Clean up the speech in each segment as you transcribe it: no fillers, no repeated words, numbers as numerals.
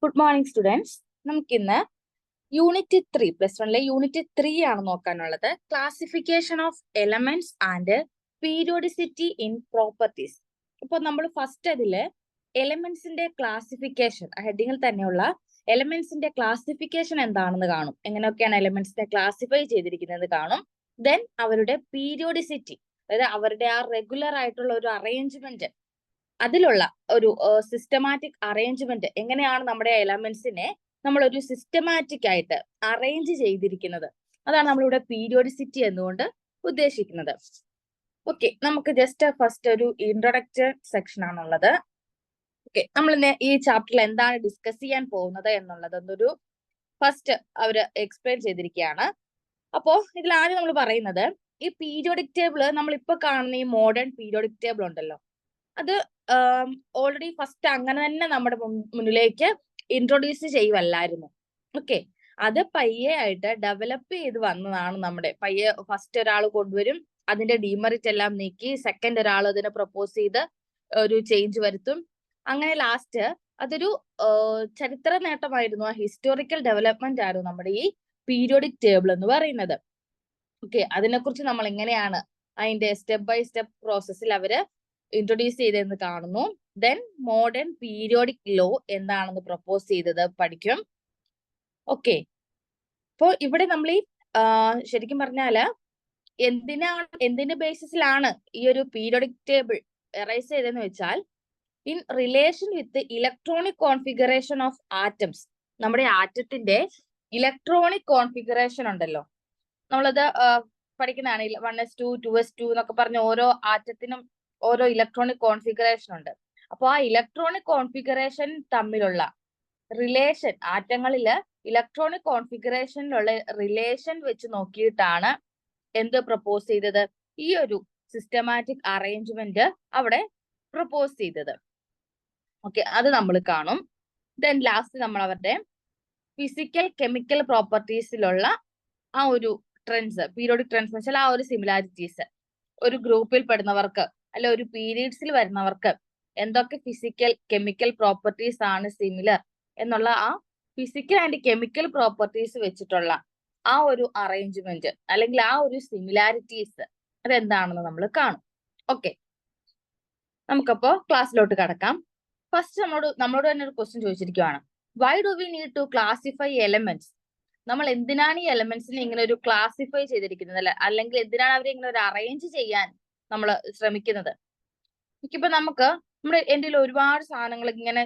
Good morning students. നമുക്കിന്ന് unit 3 +1 unit 3 ആണ് നോക്കാനുള്ളത്. Classification of elements and periodicity in properties. ഇപ്പൊ നമ്മൾ ഫസ്റ്റ് അതില് എലമെന്റ്സിന്റെ ക്ലാസിഫിക്കേഷൻ ഹെഡിങ്ങിൽ തന്നെയുള്ള എലമെന്റ്സിന്റെ ക്ലാസിഫിക്കേഷൻ എന്താണെന്ന് കാണും. എങ്ങനെയൊക്കെയാണ് എലമെന്റ്സിനെ ക്ലാസിഫൈ ചെയ്തിരിക്കുന്നത് കാണും. ദെൻ അവരുടെ പീരിയോഡിസിറ്റി, അതായത് അവരുടെ ആ റെഗുലർ ആയിട്ടുള്ള ഒരു അറേഞ്ച്മെന്റ്, അതിലുള്ള ഒരു സിസ്റ്റമാറ്റിക് അറേഞ്ച്മെന്റ്, എങ്ങനെയാണ് നമ്മുടെ എലമെന്റ്സിനെ നമ്മൾ ഒരു സിസ്റ്റമാറ്റിക് ആയിട്ട് അറേഞ്ച് ചെയ്തിരിക്കുന്നത്, അതാണ് നമ്മളിവിടെ പീരിയോഡിസിറ്റി എന്നുകൊണ്ട് ഉദ്ദേശിക്കുന്നത്. ഓക്കെ, നമുക്ക് ജസ്റ്റ് ഫസ്റ്റ് ഒരു ഇൻട്രൊഡക്ടറി സെക്ഷൻ ആണുള്ളത്. ഓക്കെ, നമ്മൾ ഈ ചാപ്റ്ററിൽ എന്താണ് ഡിസ്കസ് ചെയ്യാൻ പോകുന്നത് എന്നുള്ളത് ഒരു ഫസ്റ്റ് അവര് എക്സ്പ്ലെയിൻ ചെയ്തിരിക്കുകയാണ്. അപ്പോ ഇതിൽ ആദ്യം നമ്മൾ പറയുന്നത്, ഈ പീരിയോഡിക് ടേബിൾ, നമ്മളിപ്പോ കാണുന്ന ഈ മോഡേൺ പീരിയോഡിക് ടേബിൾ ഉണ്ടല്ലോ, അത് ഓൾറെഡി ഫസ്റ്റ് അങ്ങനെ തന്നെ നമ്മുടെ മുന്നിലേക്ക് ഇൻട്രൊഡ്യൂസ് ചെയ്യുവല്ലായിരുന്നു. ഓക്കെ, അത് പയ്യെ ആയിട്ട് ഡെവലപ്പ് ചെയ്ത് വന്നതാണ്. നമ്മുടെ പയ്യെ ഫസ്റ്റ് ഒരാൾ കൊണ്ടുവരും, അതിന്റെ ഡീമെറിറ്റ് എല്ലാം നീക്കി സെക്കൻഡ് ഒരാൾ അതിനെ പ്രപ്പോസ് ചെയ്ത് ഒരു ചേഞ്ച് വരുത്തും. അങ്ങനെ ലാസ്റ്റ് അതൊരു ചരിത്ര നേട്ടമായിരുന്നു, ആ ഹിസ്റ്റോറിക്കൽ ഡെവലപ്മെന്റ് ആയിരുന്നു നമ്മുടെ ഈ പീരിയോഡിക് ടേബിൾ എന്ന് പറയുന്നത്. ഓക്കെ, അതിനെക്കുറിച്ച് നമ്മൾ എങ്ങനെയാണ് അതിന്റെ സ്റ്റെപ്പ് ബൈ സ്റ്റെപ്പ് പ്രോസസ്സിൽ അവര് ഇൻട്രൊഡ്യൂസ് ചെയ്തെന്ന് കാണുന്നു. ദെൻ മോഡേൺ പീരിയോഡിക് ലോ എന്താണെന്ന് പ്രപ്പോസ് ചെയ്തത് പഠിക്കും. ഓക്കെ, അപ്പോ ഇവിടെ നമ്മൾ ഈ ശരിക്കും പറഞ്ഞാല് എന്തിന്റെ ബേസിസിലാണ് ഈ ഒരു പീരിയോഡിക് ടേബിൾ എറൈസ് ചെയ്തതെന്ന് വെച്ചാൽ, in relation with electronic configuration of atoms. നമ്മുടെ ആറ്റത്തിന്റെ ഇലക്ട്രോണിക് കോൺഫിഗറേഷൻ ഉണ്ടല്ലോ, നമ്മളത് പഠിക്കുന്നതാണ്. 1s2 2s2 എന്നൊക്കെ പറഞ്ഞ ഓരോ ആറ്റത്തിനും ഓരോ ഇലക്ട്രോണിക് കോൺഫിഗറേഷൻ ഉണ്ട്. അപ്പോൾ ആ ഇലക്ട്രോണിക് കോൺഫിഗറേഷൻ തമ്മിലുള്ള റിലേഷൻ, ആറ്റങ്ങളില് ഇലക്ട്രോണിക് കോൺഫിഗറേഷനിലുള്ള റിലേഷൻ വെച്ച് നോക്കിയിട്ടാണ് എന്ത് പ്രപ്പോസ് ചെയ്തത്, ഈ ഒരു സിസ്റ്റമാറ്റിക് അറേഞ്ച്മെന്റ് അവിടെ പ്രപ്പോസ് ചെയ്തത്. ഓക്കെ, അത് നമ്മൾ കാണും. ദെൻ ലാസ്റ്റ് നമ്മൾ അവരുടെ ഫിസിക്കൽ കെമിക്കൽ പ്രോപ്പർട്ടീസിലുള്ള ആ ഒരു ട്രെൻഡ്സ്, പീരിയോഡിക് ട്രെൻഡ്സ് എന്ന് വെച്ചാൽ ആ ഒരു സിമിലാരിറ്റീസ്, ഒരു ഗ്രൂപ്പിൽ പെടുന്നവർക്ക് അല്ല ഒരു പീരീഡ്സിൽ വരുന്നവർക്ക് എന്തൊക്കെ ഫിസിക്കൽ കെമിക്കൽ പ്രോപ്പർട്ടീസ് ആണ് സിമിലർ എന്നുള്ള ആ ഫിസിക്കൽ ആൻഡ് കെമിക്കൽ പ്രോപ്പർട്ടീസ് വെച്ചിട്ടുള്ള ആ ഒരു അറേഞ്ച്മെന്റ് അല്ലെങ്കിൽ ആ ഒരു സിമിലാരിറ്റീസ് അതെന്താണെന്ന് നമ്മൾ കാണും. ഓക്കെ, നമുക്കപ്പോ ക്ലാസ്സിലോട്ട് കടക്കാം. ഫസ്റ്റ് നമ്മളോട് തന്നെ ഒരു ക്വസ്റ്റ്യൻ ചോദിച്ചിരിക്കുകയാണ്, why do we need to classify elements? നമ്മൾ എന്തിനാണ് ഈ എലമെന്റ്സിനെ ഇങ്ങനെ ഒരു ക്ലാസിഫൈ ചെയ്തിരിക്കുന്നത്, അല്ലെങ്കിൽ എന്തിനാണ് അവരെ ഇങ്ങനെ ഒരു അറേഞ്ച് ചെയ്യാൻ നമ്മൾ ശ്രമിക്കുന്നത്? ഇപ്പൊ നമ്മുടെ എൻ്റെ ഒരുപാട് സാധനങ്ങൾ ഇങ്ങനെ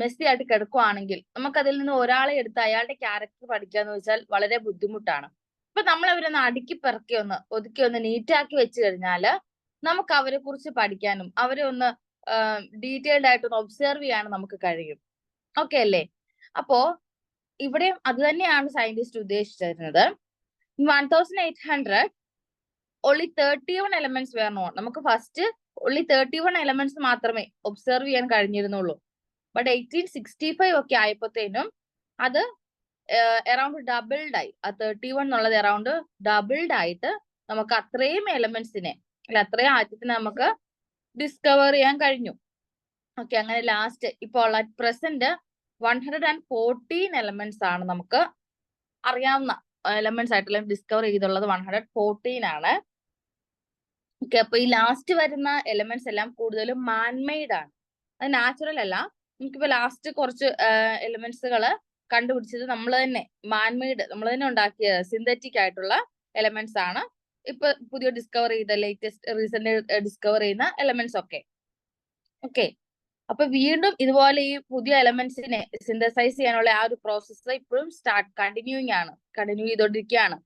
മെസ്സി ആയിട്ട് കിടക്കുവാണെങ്കിൽ നമുക്ക് അതിൽ നിന്ന് ഒരാളെ എടുത്ത് അയാളുടെ ക്യാരക്ടർ പഠിക്കാന്ന് വെച്ചാൽ വളരെ ബുദ്ധിമുട്ടാണ്. ഇപ്പൊ നമ്മൾ അവരൊന്ന് അടുക്കി പെറുക്കി ഒതുക്കി നീറ്റാക്കി വെച്ച് കഴിഞ്ഞാല് നമുക്ക് അവരെ കുറിച്ച് പഠിക്കാനും അവരെ ഒന്ന് ഡീറ്റെയിൽഡ് ആയിട്ടൊന്ന് ഒബ്സർവ് ചെയ്യാനും നമുക്ക് കഴിയും. ഓക്കെ അല്ലേ? അപ്പോ ഇവിടെ അത് തന്നെയാണ് സയന്റിസ്റ്റ് ഉദ്ദേശിച്ചിരുന്നത്. 1800 only 31 elements were known. നമുക്ക് ഫസ്റ്റ് only 31 elements മാത്രമേ ഒബ്സർവ് ചെയ്യാൻ കഴിഞ്ഞിരുന്നുള്ളൂ. ബട്ട് 1865 ഒക്കെ ആയപ്പോഴത്തേനും അത് അറൌണ്ട് ഡബിൾഡ് ആയി. ആ 31 എന്നുള്ളത് അറൌണ്ട് ഡബിൾഡ് ആയിട്ട് നമുക്ക് അത്രയും എലമെന്റ്സിനെ അത്രയും ആറ്റത്തിനെ നമുക്ക് ഡിസ്കവർ ചെയ്യാൻ കഴിഞ്ഞു. ഓക്കെ, അങ്ങനെ ലാസ്റ്റ് ഇപ്പോൾ അറ്റ് പ്രസന്റ് 114 എലമെന്റ്സ് ആണ് നമുക്ക് അറിയാവുന്ന എലമെന്റ്സ് ആയിട്ടുള്ള ഡിസ്കവർ ചെയ്തുള്ളത്. 114 ആണ്. ഓക്കെ, അപ്പൊ ഈ ലാസ്റ്റ് വരുന്ന എലമെന്റ്സ് എല്ലാം കൂടുതലും മാൻമെയ്ഡ് ആണ്, അത് നാച്ചുറൽ അല്ല. നമുക്കിപ്പോ ലാസ്റ്റ് കുറച്ച് എലമെന്റ്സുകൾ കണ്ടുപിടിച്ചത് നമ്മൾ തന്നെ മാൻമെയ്ഡ്, നമ്മൾ തന്നെ ഉണ്ടാക്കിയ സിന്തറ്റിക് ആയിട്ടുള്ള എലമെന്റ്സ് ആണ് ഇപ്പൊ പുതിയ ഡിസ്കവർ ചെയ്ത ലേറ്റസ്റ്റ് റീസെന്റ് ഡിസ്കവർ ചെയ്യുന്ന എലമെന്റ്സ് ഒക്കെ. ഓക്കെ, അപ്പൊ വീണ്ടും ഇതുപോലെ ഈ പുതിയ എലമെന്റ്സിനെ സിന്തസൈസ് ചെയ്യാനുള്ള ആ ഒരു പ്രോസസ്സ് ഇപ്പോഴും കണ്ടിന്യൂ ചെയ്തോണ്ടിരിക്കുകയാണ്.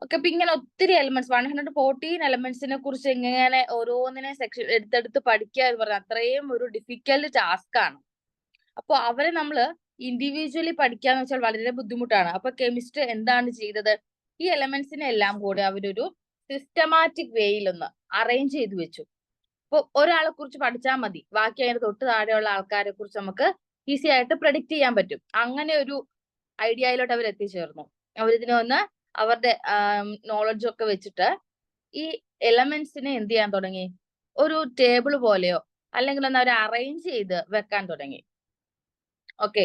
ഓക്കെ, അപ്പൊ ഇങ്ങനെ ഒത്തിരി എലമെന്റ്സ് 114 എലമെന്റ്സിനെ കുറിച്ച് ഇങ്ങനെ ഓരോന്നിനെ സെക്ഷൻ എടുത്തെടുത്ത് പഠിക്കുക എന്ന് പറഞ്ഞാൽ അത്രയും ഒരു ഡിഫിക്കൽട്ട് ടാസ്ക് ആണ്. അപ്പൊ അവരെ നമ്മൾ ഇൻഡിവിജ്വലി പഠിക്കാന്ന് വെച്ചാൽ വളരെ ബുദ്ധിമുട്ടാണ്. അപ്പൊ കെമിസ്ട്രി എന്താണ് ചെയ്തത്, ഈ എലമെന്റ്സിനെ എല്ലാം കൂടി അവരൊരു സിസ്റ്റമാറ്റിക് വേയിൽ ഒന്ന് അറേഞ്ച് ചെയ്ത് വെച്ചു. ഇപ്പൊ ഒരാളെ കുറിച്ച് പഠിച്ചാൽ മതി, ബാക്കി അതിന് തൊട്ട് താഴെയുള്ള ആൾക്കാരെ കുറിച്ച് നമുക്ക് ഈസി ആയിട്ട് പ്രഡിക്റ്റ് ചെയ്യാൻ പറ്റും. അങ്ങനെ ഒരു ഐഡിയയിലോട്ട് അവർ എത്തിച്ചേർന്നു. അവരിതിനെ ഒന്ന് അവരുടെ നോളജ് ഒക്കെ വെച്ചിട്ട് ഈ എലമെന്റ്സിനെ എന്ത് ചെയ്യാൻ തുടങ്ങി, ഒരു ടേബിൾ പോലെയോ അല്ലെങ്കിൽ ഒന്ന് അവർ അറേഞ്ച് ചെയ്ത് വെക്കാൻ തുടങ്ങി. ഓക്കെ,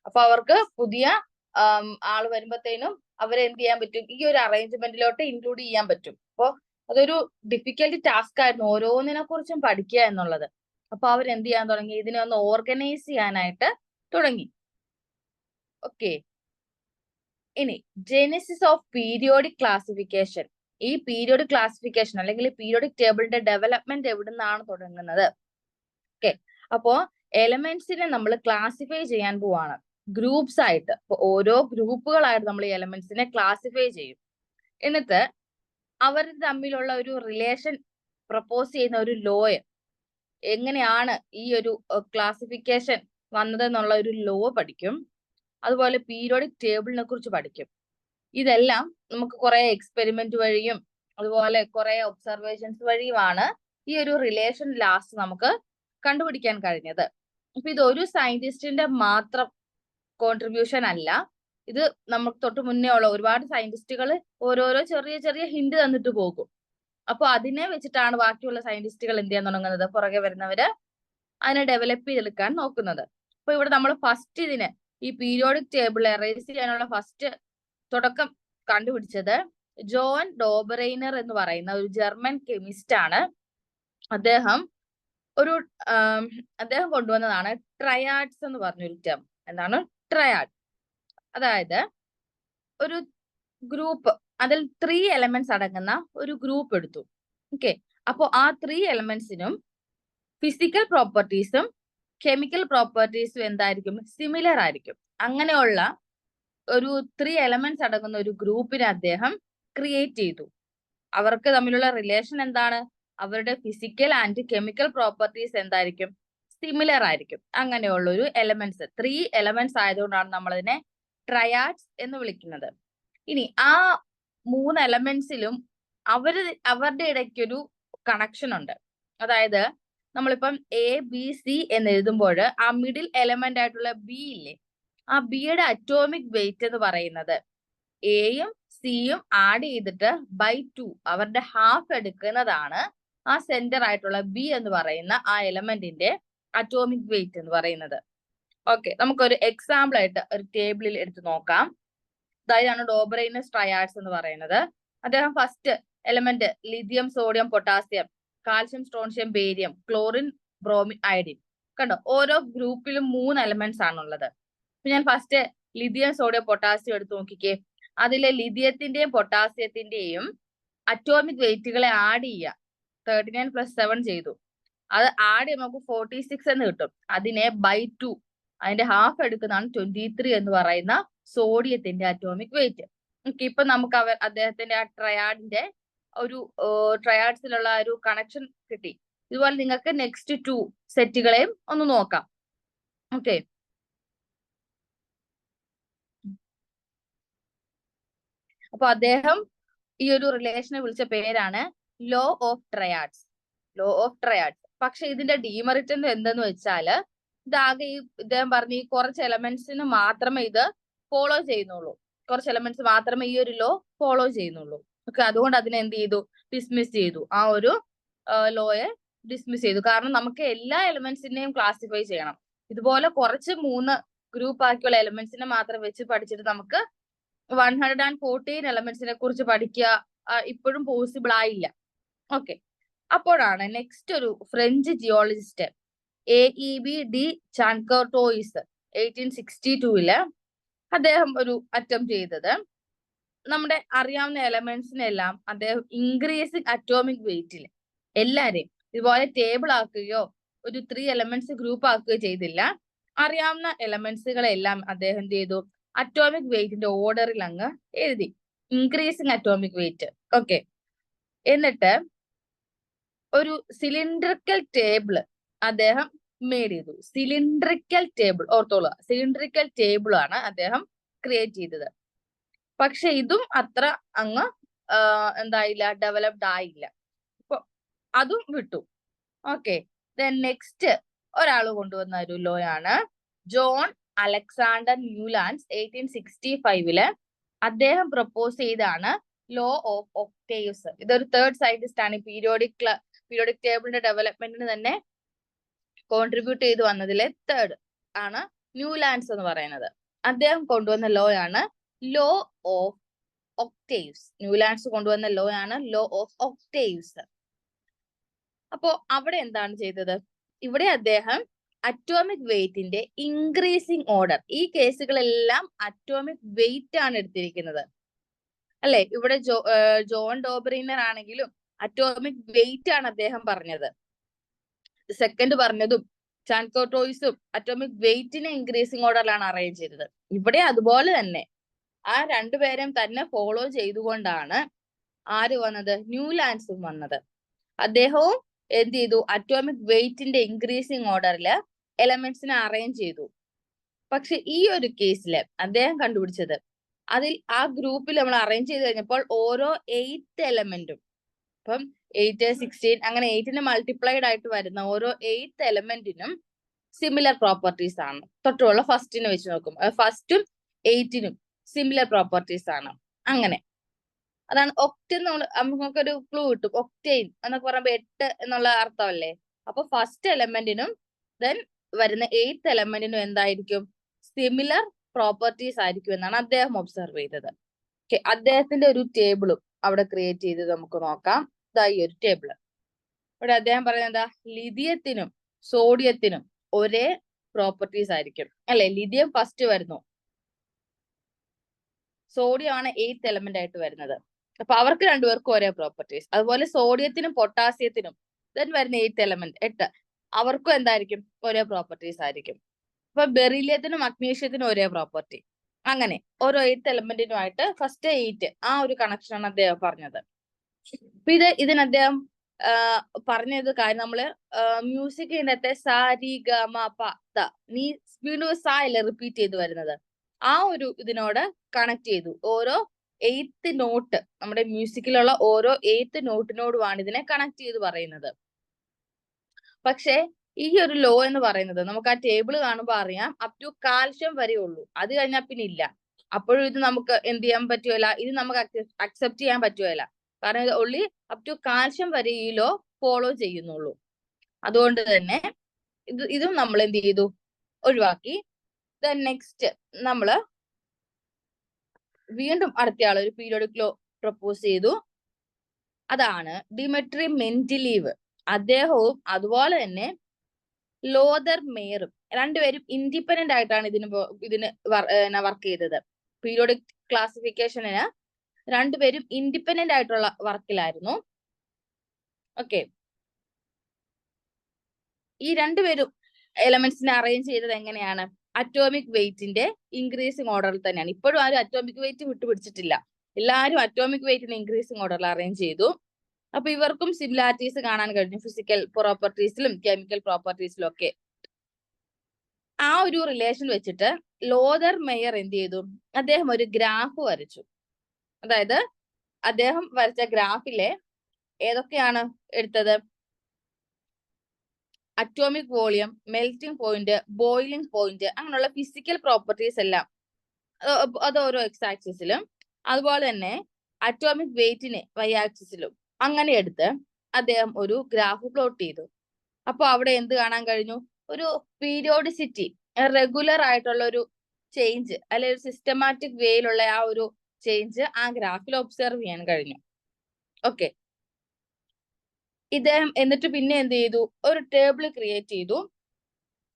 അപ്പൊ അവർക്ക് പുതിയ ആള് വരുമ്പോഴത്തേനും അവരെ എന്ത് ചെയ്യാൻ പറ്റും, ഈ ഒരു അറേഞ്ച്മെന്റിലോട്ട് ഇൻക്ലൂഡ് ചെയ്യാൻ പറ്റും. അപ്പൊ അതൊരു ഡിഫിക്കൽട്ട് ടാസ്ക് ആയിരുന്നു ഓരോന്നിനെ കുറിച്ചും പഠിക്കുക എന്നുള്ളത്. അപ്പൊ അവരെന്ത് ചെയ്യാൻ തുടങ്ങി, ഇതിനെ ഒന്ന് ഓർഗനൈസ് ചെയ്യാനായിട്ട് തുടങ്ങി. ഓക്കെ, ഇനി ജെനസിസ് ഓഫ് പീരിയോഡിക് ക്ലാസിഫിക്കേഷൻ. ഈ പീരിയോഡിക് ക്ലാസിഫിക്കേഷൻ അല്ലെങ്കിൽ പീരിയോഡിക് ടേബിളിന്റെ ഡെവലപ്മെന്റ് എവിടുന്നാണ് തുടങ്ങുന്നത്? ഓക്കെ, അപ്പോ എലമെന്റ്സിനെ നമ്മൾ ക്ലാസിഫൈ ചെയ്യാൻ പോവാണ് ഗ്രൂപ്പ്സ് ആയിട്ട്. അപ്പൊ ഓരോ ഗ്രൂപ്പുകളായിട്ട് നമ്മൾ ഈ എലമെന്റ്സിനെ ക്ലാസിഫൈ ചെയ്യും. എന്നിട്ട് അവർ തമ്മിലുള്ള ഒരു റിലേഷൻ പ്രപ്പോസ് ചെയ്യുന്ന ഒരു ലോയെ, എങ്ങനെയാണ് ഈ ഒരു ക്ലാസിഫിക്കേഷൻ വന്നതെന്നുള്ള ഒരു ലോ പഠിക്കും. അതുപോലെ പീരിയോഡിക് ടേബിളിനെ കുറിച്ച് പഠിക്കും. ഇതെല്ലാം നമുക്ക് കുറെ എക്സ്പെരിമെന്റ് വഴിയും അതുപോലെ കുറെ ഒബ്സർവേഷൻസ് വഴിയുമാണ് ഈ ഒരു റിലേഷൻ ലാസ്റ്റ് നമുക്ക് കണ്ടുപിടിക്കാൻ കഴിഞ്ഞത്. അപ്പൊ ഇത് ഒരു സയന്റിസ്റ്റിന്റെ മാത്രം കോൺട്രിബ്യൂഷൻ അല്ല, ഇത് നമുക്ക് തൊട്ട് മുന്നേ ഉള്ള ഒരുപാട് സയന്റിസ്റ്റുകൾ ഓരോരോ ചെറിയ ചെറിയ ഹിന്റ് തന്നിട്ട് പോകും. അപ്പൊ അതിനെ വെച്ചിട്ടാണ് ബാക്കിയുള്ള സയന്റിസ്റ്റുകൾ എന്ത് ചെയ്യാൻ തുടങ്ങുന്നത്, പുറകെ വരുന്നവര് അതിനെ ഡെവലപ്പ് ചെയ്തെടുക്കാൻ നോക്കുന്നത്. അപ്പൊ ഇവിടെ നമ്മൾ ഫസ്റ്റ് ഇതിനെ ഈ പീരിയോഡിക് ടേബിൾ എറേസ് ചെയ്യാനുള്ള ഫസ്റ്റ് തുടക്കം കണ്ടുപിടിച്ചത് ജോൺ ഡോബറൈനർ എന്ന് പറയുന്ന ഒരു ജർമ്മൻ കെമിസ്റ്റ് ആണ്. അദ്ദേഹം കൊണ്ടുവന്നതാണ് ട്രയാഡ്സ് എന്ന് പറഞ്ഞൊരു ടേം. എന്താണ് ട്രയാഡ്? അതായത് ഒരു ഗ്രൂപ്പ്, അതിൽ 3 എലമെന്റ്സ് അടങ്ങുന്ന ഒരു ഗ്രൂപ്പ് എടുത്തു. ഓക്കെ, അപ്പോ ആ 3 എലമെന്റ്സിനും ഫിസിക്കൽ പ്രോപ്പർട്ടീസും കെമിക്കൽ പ്രോപ്പർട്ടീസും എന്തായിരിക്കും, സിമിലർ ആയിരിക്കും. അങ്ങനെയുള്ള ഒരു 3 എലമെന്റ്സ് അടങ്ങുന്ന ഒരു ഗ്രൂപ്പിനെ അദ്ദേഹം ക്രിയേറ്റ് ചെയ്തു. അവർക്ക് തമ്മിലുള്ള റിലേഷൻ എന്താണ്, അവരുടെ ഫിസിക്കൽ ആൻഡ് കെമിക്കൽ പ്രോപ്പർട്ടീസ് എന്തായിരിക്കും, സിമിലർ ആയിരിക്കും. അങ്ങനെയുള്ള ഒരു എലമെന്റ്സ് 3 എലമെന്റ്സ് ആയതുകൊണ്ടാണ് നമ്മൾ അതിനെ ട്രയാഡ്സ് എന്ന് വിളിക്കുന്നത്. ഇനി ആ 3 എലമെന്റ്സിലും അവരുടെ ഇടയ്ക്കൊരു കണക്ഷൻ ഉണ്ട്. അതായത് നമ്മളിപ്പം ABC എന്ന് എഴുതുമ്പോൾ ആ മിഡിൽ എലമെന്റ് ആയിട്ടുള്ള B ഇല്ലേ, ആ ബിയുടെ അറ്റോമിക് വെയിറ്റ് എന്ന് പറയുന്നത് എയും സിയും ആഡ് ചെയ്തിട്ട് ബൈ 2 അവരുടെ ഹാഫ് എടുക്കുന്നതാണ് ആ സെന്റർ ആയിട്ടുള്ള ബി എന്ന് പറയുന്ന ആ എലമെന്റിന്റെ അറ്റോമിക് വെയിറ്റ് എന്ന് പറയുന്നത്. ഓക്കെ, നമുക്കൊരു എക്സാമ്പിൾ ആയിട്ട് ഒരു ടേബിളിൽ എടുത്ത് നോക്കാം. ഇതാണ് ഡോബറൈനസ് ട്രയാഡ്സ് എന്ന് പറയുന്നത്. അദ്ദേഹം first element lithium, sodium, potassium, calcium, strontium, barium, chlorine, bromine, iodine. കണ്ടോ, ഓരോ ഗ്രൂപ്പിലും 3 എലമെന്റ്സ് ആണുള്ളത്. അപ്പൊ ഞാൻ ഫസ്റ്റ് ലിഥിയം, സോഡിയം, പൊട്ടാസ്യം എടുത്ത് നോക്കിക്കേ. അതിലെ ലിഥിയത്തിന്റെയും പൊട്ടാസ്യത്തിന്റെയും അറ്റോമിക് വെയിറ്റുകളെ ആഡ് ചെയ്യുക. 39 + 7 ചെയ്തു. അത് ആഡ് ചെയ്യുമ്പോൾ നമുക്ക് 46 എന്ന് കിട്ടും. അതിനെ ബൈ 2 അതിന്റെ ഹാഫ് എടുക്കുന്നതാണ് 23 എന്ന് പറയുന്ന സോഡിയത്തിന്റെ അറ്റോമിക് വെയിറ്റ്. ഇപ്പൊ നമുക്ക് അദ്ദേഹത്തിന്റെ ആ ട്രയാഡിന്റെ ഒരു ട്രയാഡ്സിലുള്ള ഒരു കണക്ഷൻ കിട്ടി. ഇതുപോലെ നിങ്ങൾക്ക് നെക്സ്റ്റ് 2 സെറ്റുകളെയും ഒന്ന് നോക്കാം. ഓക്കെ, അപ്പൊ അദ്ദേഹം ഈ ഒരു റിലേഷനെ വിളിച്ച പേരാണ് law of triads. Law of triads. പക്ഷെ ഇതിന്റെ ഡീമെറിറ്റ് എന്തെന്ന് വെച്ചാല് ഇതാകെ ഇദ്ദേഹം പറഞ്ഞ ഈ കുറച്ച് എലമെന്റ്സിന് മാത്രമേ ഇത് ഫോളോ ചെയ്യുന്നുള്ളൂ. കുറച്ച് എലമെന്റ്സ് മാത്രമേ ഈ ഒരു ലോ ഫോളോ ചെയ്യുന്നുള്ളൂ. ഓക്കെ, അതുകൊണ്ട് അതിനെ എന്ത് ചെയ്തു, ഡിസ്മിസ് ചെയ്തു. ആ ഒരു ലോയെ ഡിസ്മിസ് ചെയ്തു. കാരണം നമുക്ക് എല്ലാ എലമെന്റ്സിനെയും ക്ലാസിഫൈ ചെയ്യണം. ഇതുപോലെ കുറച്ച് 3 ഗ്രൂപ്പ് ആക്കിയുള്ള എലമെന്റ്സിനെ മാത്രം വെച്ച് പഠിച്ചിട്ട് നമുക്ക് 114 എലമെന്റ്സിനെ കുറിച്ച് പഠിക്കുക ഇപ്പോഴും പോസിബിൾ ആയില്ല. ഓക്കെ, അപ്പോഴാണ് നെക്സ്റ്റ് ഒരു ഫ്രഞ്ച് ജിയോളജിസ്റ്റ് AEB ഡി ചാൻകോർട്ടോയിസ് 1862 അദ്ദേഹം ഒരു അറ്റംപ്റ്റ് ചെയ്തത് നമ്മുടെ അറിയാവുന്ന എലമെന്റ്സിനെല്ലാം അദ്ദേഹം ഇൻക്രീസിങ് അറ്റോമിക് വെയിറ്റിൽ എല്ലാരെയും ഇതുപോലെ ടേബിൾ ആക്കുകയോ ഒരു 3 എലമെന്റ്സ് ഗ്രൂപ്പ് ആക്കുകയോ ചെയ്തില്ല. അറിയാവുന്ന എലമെന്റ്സുകളെല്ലാം അദ്ദേഹം എന്ത് ചെയ്തു, അറ്റോമിക് വെയിറ്റിന്റെ ഓർഡറിൽ അങ്ങ് എഴുതി, ഇൻക്രീസിങ് അറ്റോമിക് വെയിറ്റ്. ഓക്കെ, എന്നിട്ട് ഒരു സിലിണ്ടറിക്കൽ ടേബിൾ അദ്ദേഹം മേഡ് ചെയ്തു. സിലിണ്ടറിക്കൽ ടേബിൾ ഓർത്തോളുക, സിലിണ്ടറിക്കൽ ടേബിൾ ആണ് അദ്ദേഹം ക്രിയേറ്റ് ചെയ്തത്. പക്ഷെ ഇതും അത്ര അങ്ങ് എന്തായില്ല, ഡെവലപ്ഡ് ആയില്ല. അപ്പൊ അതും വിട്ടു. ഓക്കെ, ദെൻ നെക്സ്റ്റ് ഒരാൾ കൊണ്ടുവന്ന ഒരു ലോ ആണ് ജോൺ അലക്സാണ്ടർ ന്യൂലാൻഡ്സ് 1865 അദ്ദേഹം പ്രപ്പോസ് ചെയ്താണ് ലോ ഓഫ് ഒക്ടേവ്സ്. ഇതൊരു 3rd സയന്റിസ്റ്റ് ആണ്. പീരിയോഡിക് ടേബിളിന്റെ ഡെവലപ്മെന്റിന് തന്നെ കോൺട്രിബ്യൂട്ട് ചെയ്ത് വന്നതിലെ 3rd ആണ് ന്യൂലാൻഡ്സ് എന്ന് പറയുന്നത്. അദ്ദേഹം കൊണ്ടുവന്ന ലോ ആണ് ലോ ഓഫ് ഒക്ടേവ്സ്. ന്യൂലാൻഡ്സ് കൊണ്ടുവന്ന ലോ ആണ് ലോ ഓഫ് ഒക്ടേവ്സ്. അപ്പോ അവിടെ എന്താണ് ചെയ്തത്? ഇവിടെ അദ്ദേഹം അറ്റോമിക് വെയിറ്റിന്റെ ഇൻക്രീസിങ് ഓർഡർ, ഈ കേസുകളെല്ലാം അറ്റോമിക് വെയിറ്റ് ആണ് എടുത്തിരിക്കുന്നത് അല്ലെ. ഇവിടെ ജോൺ ഡോബറിനർ ആണെങ്കിലും അറ്റോമിക് വെയിറ്റ് ആണ് അദ്ദേഹം പറഞ്ഞത്. സെക്കൻഡ് പറഞ്ഞതും ചാൻകോട്ടോയ്സും അറ്റോമിക് വെയിറ്റിനെ ഇൻക്രീസിങ് ഓർഡറിലാണ് അറേഞ്ച് ചെയ്തത്. ഇവിടെ അതുപോലെ തന്നെ ആ രണ്ടുപേരും തന്നെ ഫോളോ ചെയ്തുകൊണ്ടാണ് ആര് വന്നത്? ന്യൂലാൻഡ്സും വന്നത്. അദ്ദേഹവും എന്ത് ചെയ്തു? അറ്റോമിക് വെയിറ്റിന്റെ ഇൻക്രീസിങ് ഓർഡറിൽ എലമെന്റ്സിനെ അറേഞ്ച് ചെയ്തു. പക്ഷെ ഈ ഒരു കേസിൽ അദ്ദേഹം കണ്ടുപിടിച്ചത്, അതിൽ ആ ഗ്രൂപ്പിൽ നമ്മൾ അറേഞ്ച് ചെയ്ത് കഴിഞ്ഞപ്പോൾ ഓരോ 8 എലമെന്റും, ഇപ്പം 8, 16 അങ്ങനെ 8ന് മൾട്ടിപ്ലൈഡ് ആയിട്ട് വരുന്ന ഓരോ 8 എലമെന്റിനും സിമിലർ പ്രോപ്പർട്ടീസ് ആണ്. തൊട്ടുള്ള ഫസ്റ്റിനെ വെച്ച് നോക്കും, ഫസ്റ്റും 8നും സിമിലർ പ്രോപ്പർട്ടീസ് ആണ്. അങ്ങനെ അതാണ് ഒക്ട് എന്ന് നമുക്കൊരു ക്ലൂ കിട്ടും. ഒക്ടൈൻ എന്നൊക്കെ പറയുമ്പോൾ 8 എന്നുള്ള അർത്ഥമല്ലേ. അപ്പൊ ഫസ്റ്റ് എലമെന്റിനും ദെൻ വരുന്ന 8th എലമെന്റിനും എന്തായിരിക്കും? സിമിലർ പ്രോപ്പർട്ടീസ് ആയിരിക്കും എന്നാണ് അദ്ദേഹം ഒബ്സർവ് ചെയ്തത്. അദ്ദേഹത്തിന്റെ ഒരു ടേബിളും അവിടെ ക്രിയേറ്റ് ചെയ്ത് നമുക്ക് നോക്കാം. ഇതാ ഈ ഒരു ടേബിള്. ഇവിടെ അദ്ദേഹം പറയുന്നത് എന്താ? ലിഥിയത്തിനും സോഡിയത്തിനും ഒരേ പ്രോപ്പർട്ടീസ് ആയിരിക്കും അല്ലെ. ലിഥിയം ഫസ്റ്റ് വരുന്നു, സോഡിയം ആണ് 8th എലമെന്റ് ആയിട്ട് വരുന്നത്. അപ്പൊ അവർക്ക് രണ്ടുപേർക്കും ഒരേ പ്രോപ്പർട്ടീസ്. അതുപോലെ സോഡിയത്തിനും പൊട്ടാസ്യത്തിനും ദെൻ വരുന്ന 8th എലമെന്റ് 8, അവർക്കും എന്തായിരിക്കും? ഒരേ പ്രോപ്പർട്ടീസ് ആയിരിക്കും. അപ്പൊ ബെറിലിയത്തിനും മഗ്നീഷ്യത്തിനും ഒരേ പ്രോപ്പർട്ടി. അങ്ങനെ ഓരോ 8th എലമെന്റിനുമായിട്ട് ഫസ്റ്റ് 8 ആ ഒരു കണക്ഷൻ ആണ് അദ്ദേഹം പറഞ്ഞത്. അപ്പൊ ഇതിന് അദ്ദേഹം പറഞ്ഞത് കാര്യം, നമ്മള് മ്യൂസിക്കിന്റെ സാ രി ഗ മ പ ത, നീ വീണ്ടും സാ അല്ലേ റിപ്പീറ്റ് ചെയ്ത് വരുന്നത്, ആ ഒരു ഇതിനോട് കണക്ട് ചെയ്തു. ഓരോ 8th നോട്ട്, നമ്മുടെ മ്യൂസിക്കിലുള്ള ഓരോ 8th നോട്ടിനോടുമാണ് ഇതിനെ കണക്ട് ചെയ്ത് പറയുന്നത്. പക്ഷെ ഈ ഒരു ലോ എന്ന് പറയുന്നത് നമുക്ക് ആ ടേബിൾ കാണുമ്പോൾ അറിയാം അപ് ടു കാൽഷ്യം വരെ ഉള്ളൂ. അത് കഴിഞ്ഞാൽ പിന്നെ ഇല്ല. അപ്പോഴും ഇത് നമുക്ക് എന്ത് ചെയ്യാൻ പറ്റുമല്ല, ഇത് നമുക്ക് അക്സെപ്റ്റ് ചെയ്യാൻ പറ്റുമല്ല. കാരണം ഇത് ഓൺലി അപ് ടു കാൽഷ്യം വരെ ഈ ലോ ഫോളോ ചെയ്യുന്നുള്ളൂ. അതുകൊണ്ട് തന്നെ ഇതും നമ്മൾ എന്ത് ചെയ്തു? ഒഴിവാക്കി. ദെൻ നെക്സ്റ്റ് നമ്മള് വീണ്ടും അടുത്തയാൾ ഒരു പീരിയോഡിക് ലോ പ്രപ്പോസ് ചെയ്തു. അതാണ് ഡിമിട്രി മെന്റലീവ്. അദ്ദേഹവും അതുപോലെ തന്നെ ലോതർ മേയറും രണ്ടുപേരും ഇൻഡിപെൻഡന്റ് ആയിട്ടാണ് ഇതിന് വർക്ക് ചെയ്തത്. പീരിയോഡിക് ക്ലാസിഫിക്കേഷന് രണ്ടുപേരും ഇൻഡിപെൻഡന്റ് ആയിട്ടുള്ള വർക്കിലായിരുന്നു. ഓക്കെ, ഈ രണ്ടുപേരും എലമെന്റ്സിനെ അറേഞ്ച് ചെയ്തത് എങ്ങനെയാണ്? അറ്റോമിക് വെയിറ്റിന്റെ ഇൻക്രീസിങ് ഓർഡറിൽ തന്നെയാണ്. ഇപ്പോഴും ആരും അറ്റോമിക് വെയിറ്റ് വിട്ടുപിടിച്ചിട്ടില്ല. എല്ലാവരും അറ്റോമിക് വെയിറ്റിന്റെ ഇൻക്രീസിങ് ഓർഡറിൽ അറേഞ്ച് ചെയ്തു. അപ്പൊ ഇവർക്കും സിമിലാരിറ്റീസ് കാണാൻ കഴിഞ്ഞു, ഫിസിക്കൽ പ്രോപ്പർട്ടീസിലും കെമിക്കൽ പ്രോപ്പർട്ടീസിലും ഒക്കെ. ആ ഒരു റിലേഷൻ വെച്ചിട്ട് ലോതർ മേയർ എന്ത് ചെയ്തു? അദ്ദേഹം ഒരു ഗ്രാഫ് വരച്ചു. അതായത് അദ്ദേഹം വരച്ച ഗ്രാഫിലെ ഏതൊക്കെയാണ് എടുത്തത്? Atomic volume, melting point, boiling point, അങ്ങനെയുള്ള ഫിസിക്കൽ പ്രോപ്പർട്ടീസ് എല്ലാം അത് ഓരോ എക്സ് ആക്സിസിലും, അതുപോലെ തന്നെ അറ്റോമിക് വെയിറ്റിനെ വൈ ആക്സിസിലും അങ്ങനെ എടുത്ത് അദ്ദേഹം ഒരു ഗ്രാഫ് പ്ലോട്ട് ചെയ്തു. അപ്പൊ അവിടെ എന്ത് കാണാൻ കഴിഞ്ഞു? ഒരു പീരിയോഡിസിറ്റി, റെഗുലർ ആയിട്ടുള്ള ഒരു ചേഞ്ച്, അല്ലെ ഒരു സിസ്റ്റമാറ്റിക് വേയിലുള്ള ആ ഒരു ചേഞ്ച് ആ ഗ്രാഫിൽ ഒബ്സർവ് ചെയ്യാൻ കഴിഞ്ഞു. ഓക്കെ, ഇദ്ദേഹം എന്നിട്ട് പിന്നെ എന്ത് ചെയ്തു? ഒരു ടേബിൾ ക്രിയേറ്റ് ചെയ്തു.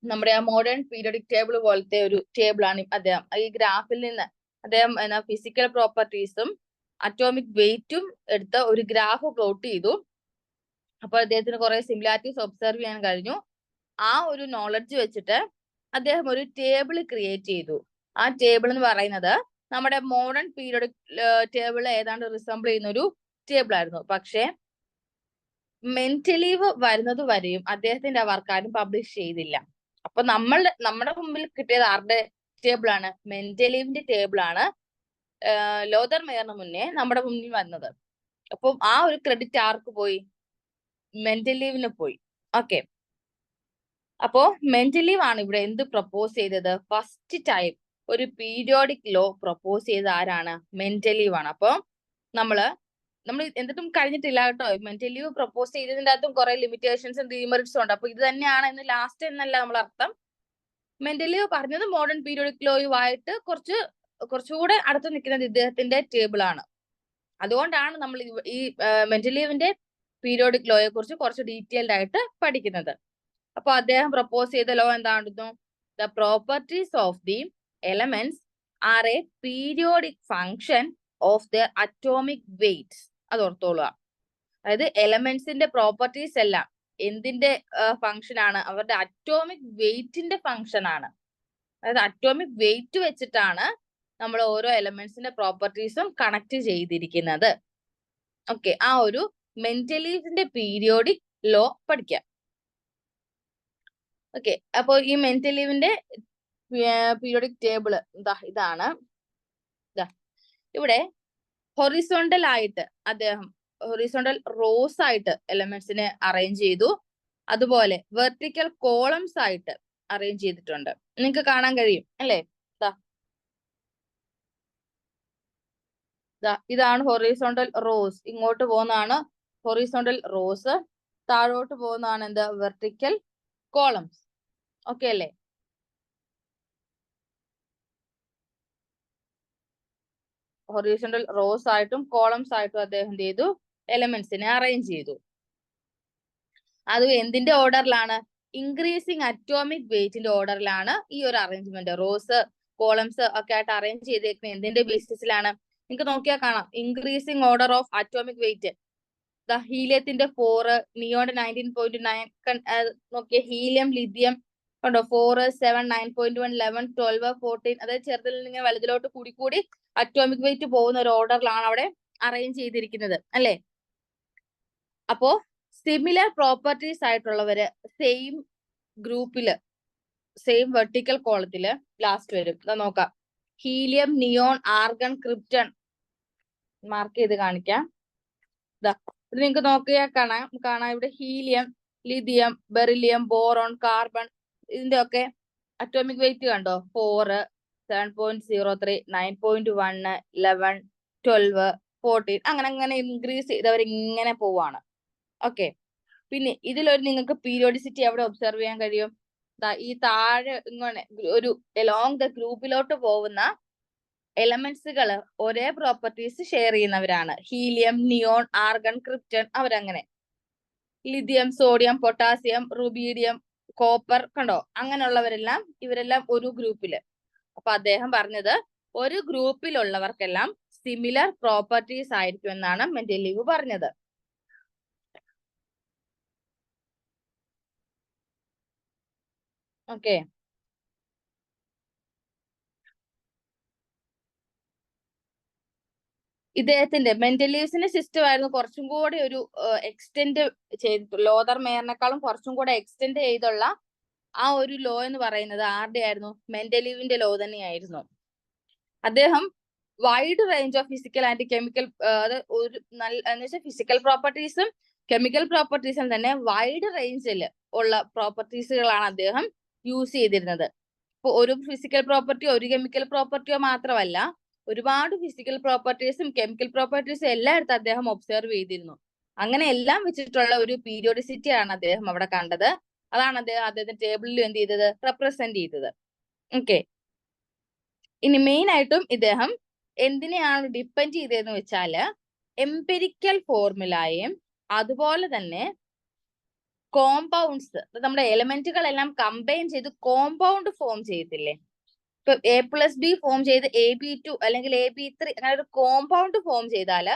നമ്മുടെ ആ മോഡേൺ പീരിയോഡിക് ടേബിൾ പോലത്തെ ഒരു ടേബിൾ ആണ് അദ്ദേഹം ഈ ഗ്രാഫിൽ നിന്ന് അദ്ദേഹം ഫിസിക്കൽ പ്രോപ്പർട്ടീസും അറ്റോമിക് വെയിറ്റും എടുത്ത് ഒരു ഗ്രാഫ് പ്ലോട്ട് ചെയ്തു. അപ്പോൾ അദ്ദേഹത്തിന് കുറെ സിമിലാരിറ്റീസ് ഒബ്സർവ് ചെയ്യാൻ കഴിഞ്ഞു. ആ ഒരു നോളജ് വെച്ചിട്ട് അദ്ദേഹം ഒരു ടേബിൾ ക്രിയേറ്റ് ചെയ്തു. ആ ടേബിൾ എന്ന് പറയുന്നത് നമ്മുടെ മോഡേൺ പീരിയോഡിക് ടേബിൾ ഏതാണ്ട് റിസംബിൾ ചെയ്യുന്ന ഒരു ടേബിൾ ആയിരുന്നു. പക്ഷേ മെന്റലീവ് വരുന്നത് വരെയും അദ്ദേഹത്തിന്റെ ആ വർക്ക് ആരും പബ്ലിഷ് ചെയ്തില്ല. അപ്പൊ നമ്മുടെ മുമ്പിൽ കിട്ടിയത് ആരുടെ ടേബിൾ ആണ്? മെന്റലീവിന്റെ ടേബിൾ ആണ് ലോതർ മേയറിന് മുന്നേ നമ്മുടെ മുന്നിൽ വന്നത്. അപ്പം ആ ഒരു ക്രെഡിറ്റ് ആർക്ക് പോയി? മെന്റലീവിന് പോയി. ഓക്കെ, അപ്പോ മെന്റലീവ് ആണ് ഇവിടെ എന്ത് പ്രപ്പോസ് ചെയ്തത്? ഫസ്റ്റ് ടൈം ഒരു പീരിയോഡിക് ലോ പ്രപ്പോസ് ചെയ്ത ആരാണ്? മെന്റലീവ് ആണ്. അപ്പൊ നമ്മൾ എന്നിട്ടും കഴിഞ്ഞിട്ടില്ല കേട്ടോ. മെന്റലീവ് പ്രപ്പോസ് ചെയ്തതിന്റെ അകത്തും കുറെ ലിമിറ്റേഷൻസും ഡീമെറിറ്റ്സും ഉണ്ട്. അപ്പൊ ഇത് തന്നെയാണ് എന്ന് ലാസ്റ്റ് എന്നല്ല നമ്മൾ അർത്ഥം. മെന്റലീവ് പറഞ്ഞത് മോഡേൺ പീരിയോഡിക് ലോയുമായിട്ട് കുറച്ചുകൂടെ അടുത്ത് നിൽക്കുന്നത് ഇദ്ദേഹത്തിന്റെ ടേബിൾ ആണ്. അതുകൊണ്ടാണ് നമ്മൾ ഈ മെന്റലീവിന്റെ പീരിയോഡിക് ലോയെ കുറിച്ച് കുറച്ച് ഡീറ്റെയിൽഡ് ആയിട്ട് പഠിക്കുന്നത്. അപ്പൊ അദ്ദേഹം പ്രപ്പോസ് ചെയ്ത ലോ എന്താണെന്നു? The properties of the elements R A periodic function of the atomic weights. അത് ഓർത്തോളുക. അതായത് എലമെന്റ്സിന്റെ പ്രോപ്പർട്ടീസ് എല്ലാം എന്തിന്റെ ഫങ്ഷൻ ആണ്? അവരുടെ അറ്റോമിക് വെയ്റ്റിന്റെ ഫങ്ഷൻ ആണ്. അതായത് അറ്റോമിക് വെയിറ്റ് വെച്ചിട്ടാണ് നമ്മൾ ഓരോ എലമെന്റ്സിന്റെ പ്രോപ്പർട്ടീസും കണക്ട് ചെയ്തിരിക്കുന്നത്. ഓക്കെ, ആ ഒരു മെന്റലീവിന്റെ പീരിയോഡിക് ലോ പഠിക്കാം. ഓക്കെ, അപ്പൊ ഈ മെന്റലീവിന്റെ പീരിയോഡിക് ടേബിൾ ഇതാണ്. ഇവിടെ ഹൊറിസോണ്ടൽ ആയിട്ട് അദ്ദേഹം ഹൊറിസോണ്ടൽ റോസ് ആയിട്ട് എലമെന്റ്സിനെ അറേഞ്ച് ചെയ്തു. അതുപോലെ വെർട്ടിക്കൽ കോളംസ് ആയിട്ട് അറേഞ്ച് ചെയ്തിട്ടുണ്ട്. നിങ്ങൾക്ക് കാണാൻ കഴിയും അല്ലേ? ഇതാണ് ഹൊറിസോണ്ടൽ റോസ്. ഇങ്ങോട്ട് പോകുന്നതാണ് ഹൊറിസോണ്ടൽ റോസ്, താഴോട്ട് പോകുന്നതാണ് എന്ത്? Vertical columns. ഓക്കെ അല്ലേ? ഹൊറിസോണ്ടൽ റോസ് ആയിട്ടും കോളംസ് ആയിട്ടും അദ്ദേഹം എന്ത് ചെയ്തു? എലമെന്റ്സിനെ അറേഞ്ച് ചെയ്തു. അത് എന്തിന്റെ ഓർഡറിലാണ്? ഇൻക്രീസിങ് അറ്റോമിക് വെയിറ്റിന്റെ ഓർഡറിലാണ് ഈ ഒരു അറേഞ്ച്മെന്റ്. റോസ് കോളംസ് ഒക്കെ ആയിട്ട് അറേഞ്ച് ചെയ്തേക്കുന്നത് എന്തിന്റെ ബേസിസിലാണ്? നിങ്ങൾക്ക് നോക്കിയാൽ കാണാം. Increasing order of atomic weight. ഹീലിയത്തിന്റെ 4, നിയോന്റെ 19.9. നോക്കിയ ഹീലിയം, ലിഥിയം കണ്ടോ? 4, 7, 9.1, 11, 12, 14. അതായത് ചെറുതിൽ നിന്ന് വലുതിലോട്ട് കൂടി അറ്റോമിക് വെയിറ്റ് പോകുന്ന ഒരു ഓർഡറിലാണ് അവിടെ അറേഞ്ച് ചെയ്തിരിക്കുന്നത് അല്ലെ? അപ്പോ സിമിലർ പ്രോപ്പർട്ടീസ് ആയിട്ടുള്ളവര് സെയിം ഗ്രൂപ്പില്, സെയിം വെർട്ടിക്കൽ കോളത്തില് ലാസ്റ്റ് വരും. നോക്കാം. Helium, neon, argon, krypton mark ചെയ്ത് കാണിക്കാം. ഇത് നിങ്ങൾക്ക് നോക്കിയാൽ കാണാം ഇവിടെ helium, lithium, beryllium, boron, carbon ഇതിന്റെ ഒക്കെ അറ്റോമിക് വെയിറ്റ് കണ്ടോ? 4, 7.03, 9.1, 11, 12, 14 അങ്ങനെ ഇൻക്രീസ് ചെയ്തവർ ഇങ്ങനെ പോവാണ്. ഓക്കെ, പിന്നെ ഇതിലൊരു നിങ്ങൾക്ക് പീരിയോഡിസിറ്റി എവിടെ ഒബ്സർവ് ചെയ്യാൻ കഴിയും? ഈ താഴെ ഇങ്ങനെ ഒരു എലോങ് ദ ഗ്രൂപ്പിലോട്ട് പോകുന്ന എലമെന്റ്സുകൾ ഒരേ പ്രോപ്പർട്ടീസ് ഷെയർ ചെയ്യുന്നവരാണ്. ഹീലിയം, നിയോൺ, ആർഗൺ, ക്രിപ്റ്റൺ അവരങ്ങനെ. Lithium, sodium, potassium, rubidium, copper കണ്ടോ? അങ്ങനെയുള്ളവരെല്ലാം ഇവരെല്ലാം ഒരു ഗ്രൂപ്പില്. അപ്പൊ അദ്ദേഹം പറഞ്ഞത് ഒരു ഗ്രൂപ്പിലുള്ളവർക്കെല്ലാം സിമിലർ പ്രോപ്പർട്ടീസ് ആയിരിക്കും എന്നാണ് മെന്റലീവ് പറഞ്ഞത്. ഓക്കെ, ഇദ്ദേഹത്തിന്റെ മെന്റലീവ്സിന്റെ സിസ്റ്റം ആയിരുന്നു കുറച്ചും കൂടി ഒരു എക്സ്റ്റെൻഡ് ചെയ്തിട്ടുള്ള, ലോതർ മേയറിനെക്കാളും കുറച്ചും കൂടെ എക്സ്റ്റെൻഡ് ചെയ്തുള്ള ആ ഒരു ലോ എന്ന് പറയുന്നത് ആരുടെ ആയിരുന്നു? മെന്റലീവിന്റെ ലോ തന്നെയായിരുന്നു. അദ്ദേഹം wide range of physical and chemical, അത് ഒരു നല്ല എന്ന് വെച്ചാൽ ഫിസിക്കൽ പ്രോപ്പർട്ടീസും കെമിക്കൽ പ്രോപ്പർട്ടീസും തന്നെ വൈഡ് റേഞ്ചിൽ ഉള്ള പ്രോപ്പർട്ടീസുകളാണ് അദ്ദേഹം യൂസ് ചെയ്തിരുന്നത്. ഇപ്പൊ ഒരു ഫിസിക്കൽ പ്രോപ്പർട്ടിയോ ഒരു കെമിക്കൽ പ്രോപ്പർട്ടിയോ മാത്രമല്ല, ഒരുപാട് ഫിസിക്കൽ പ്രോപ്പർട്ടീസും കെമിക്കൽ പ്രോപ്പർട്ടീസും എല്ലായിടത്തും അദ്ദേഹം ഒബ്സർവ് ചെയ്തിരുന്നു. അങ്ങനെ എല്ലാം വെച്ചിട്ടുള്ള ഒരു പീരിയോഡിസിറ്റി ആണ് അദ്ദേഹം അവിടെ കണ്ടത്. അതാണ് അദ്ദേഹത്തിന്റെ ടേബിളിൽ എന്ത് ചെയ്തത്? റെപ്രസെന്റ് ചെയ്തത്. ഓക്കെ, ഇനി മെയിൻ ആയിട്ടും ഇദ്ദേഹം എന്തിനെയാണ് ഡിപ്പെൻഡ് ചെയ്തതെന്ന് വെച്ചാല് എംപിരിക്കൽ ഫോർമുലയും അതുപോലെ തന്നെ കോമ്പൗണ്ട്സ്, നമ്മുടെ എലമെന്റുകളെല്ലാം കമ്പൈൻ ചെയ്ത് കോമ്പൗണ്ട് ഫോം ചെയ്തില്ലേ? ഇപ്പൊ A+B ഫോം ചെയ്ത് AB2 അല്ലെങ്കിൽ AB3 അങ്ങനെ ഒരു കോമ്പൗണ്ട് ഫോം ചെയ്താൽ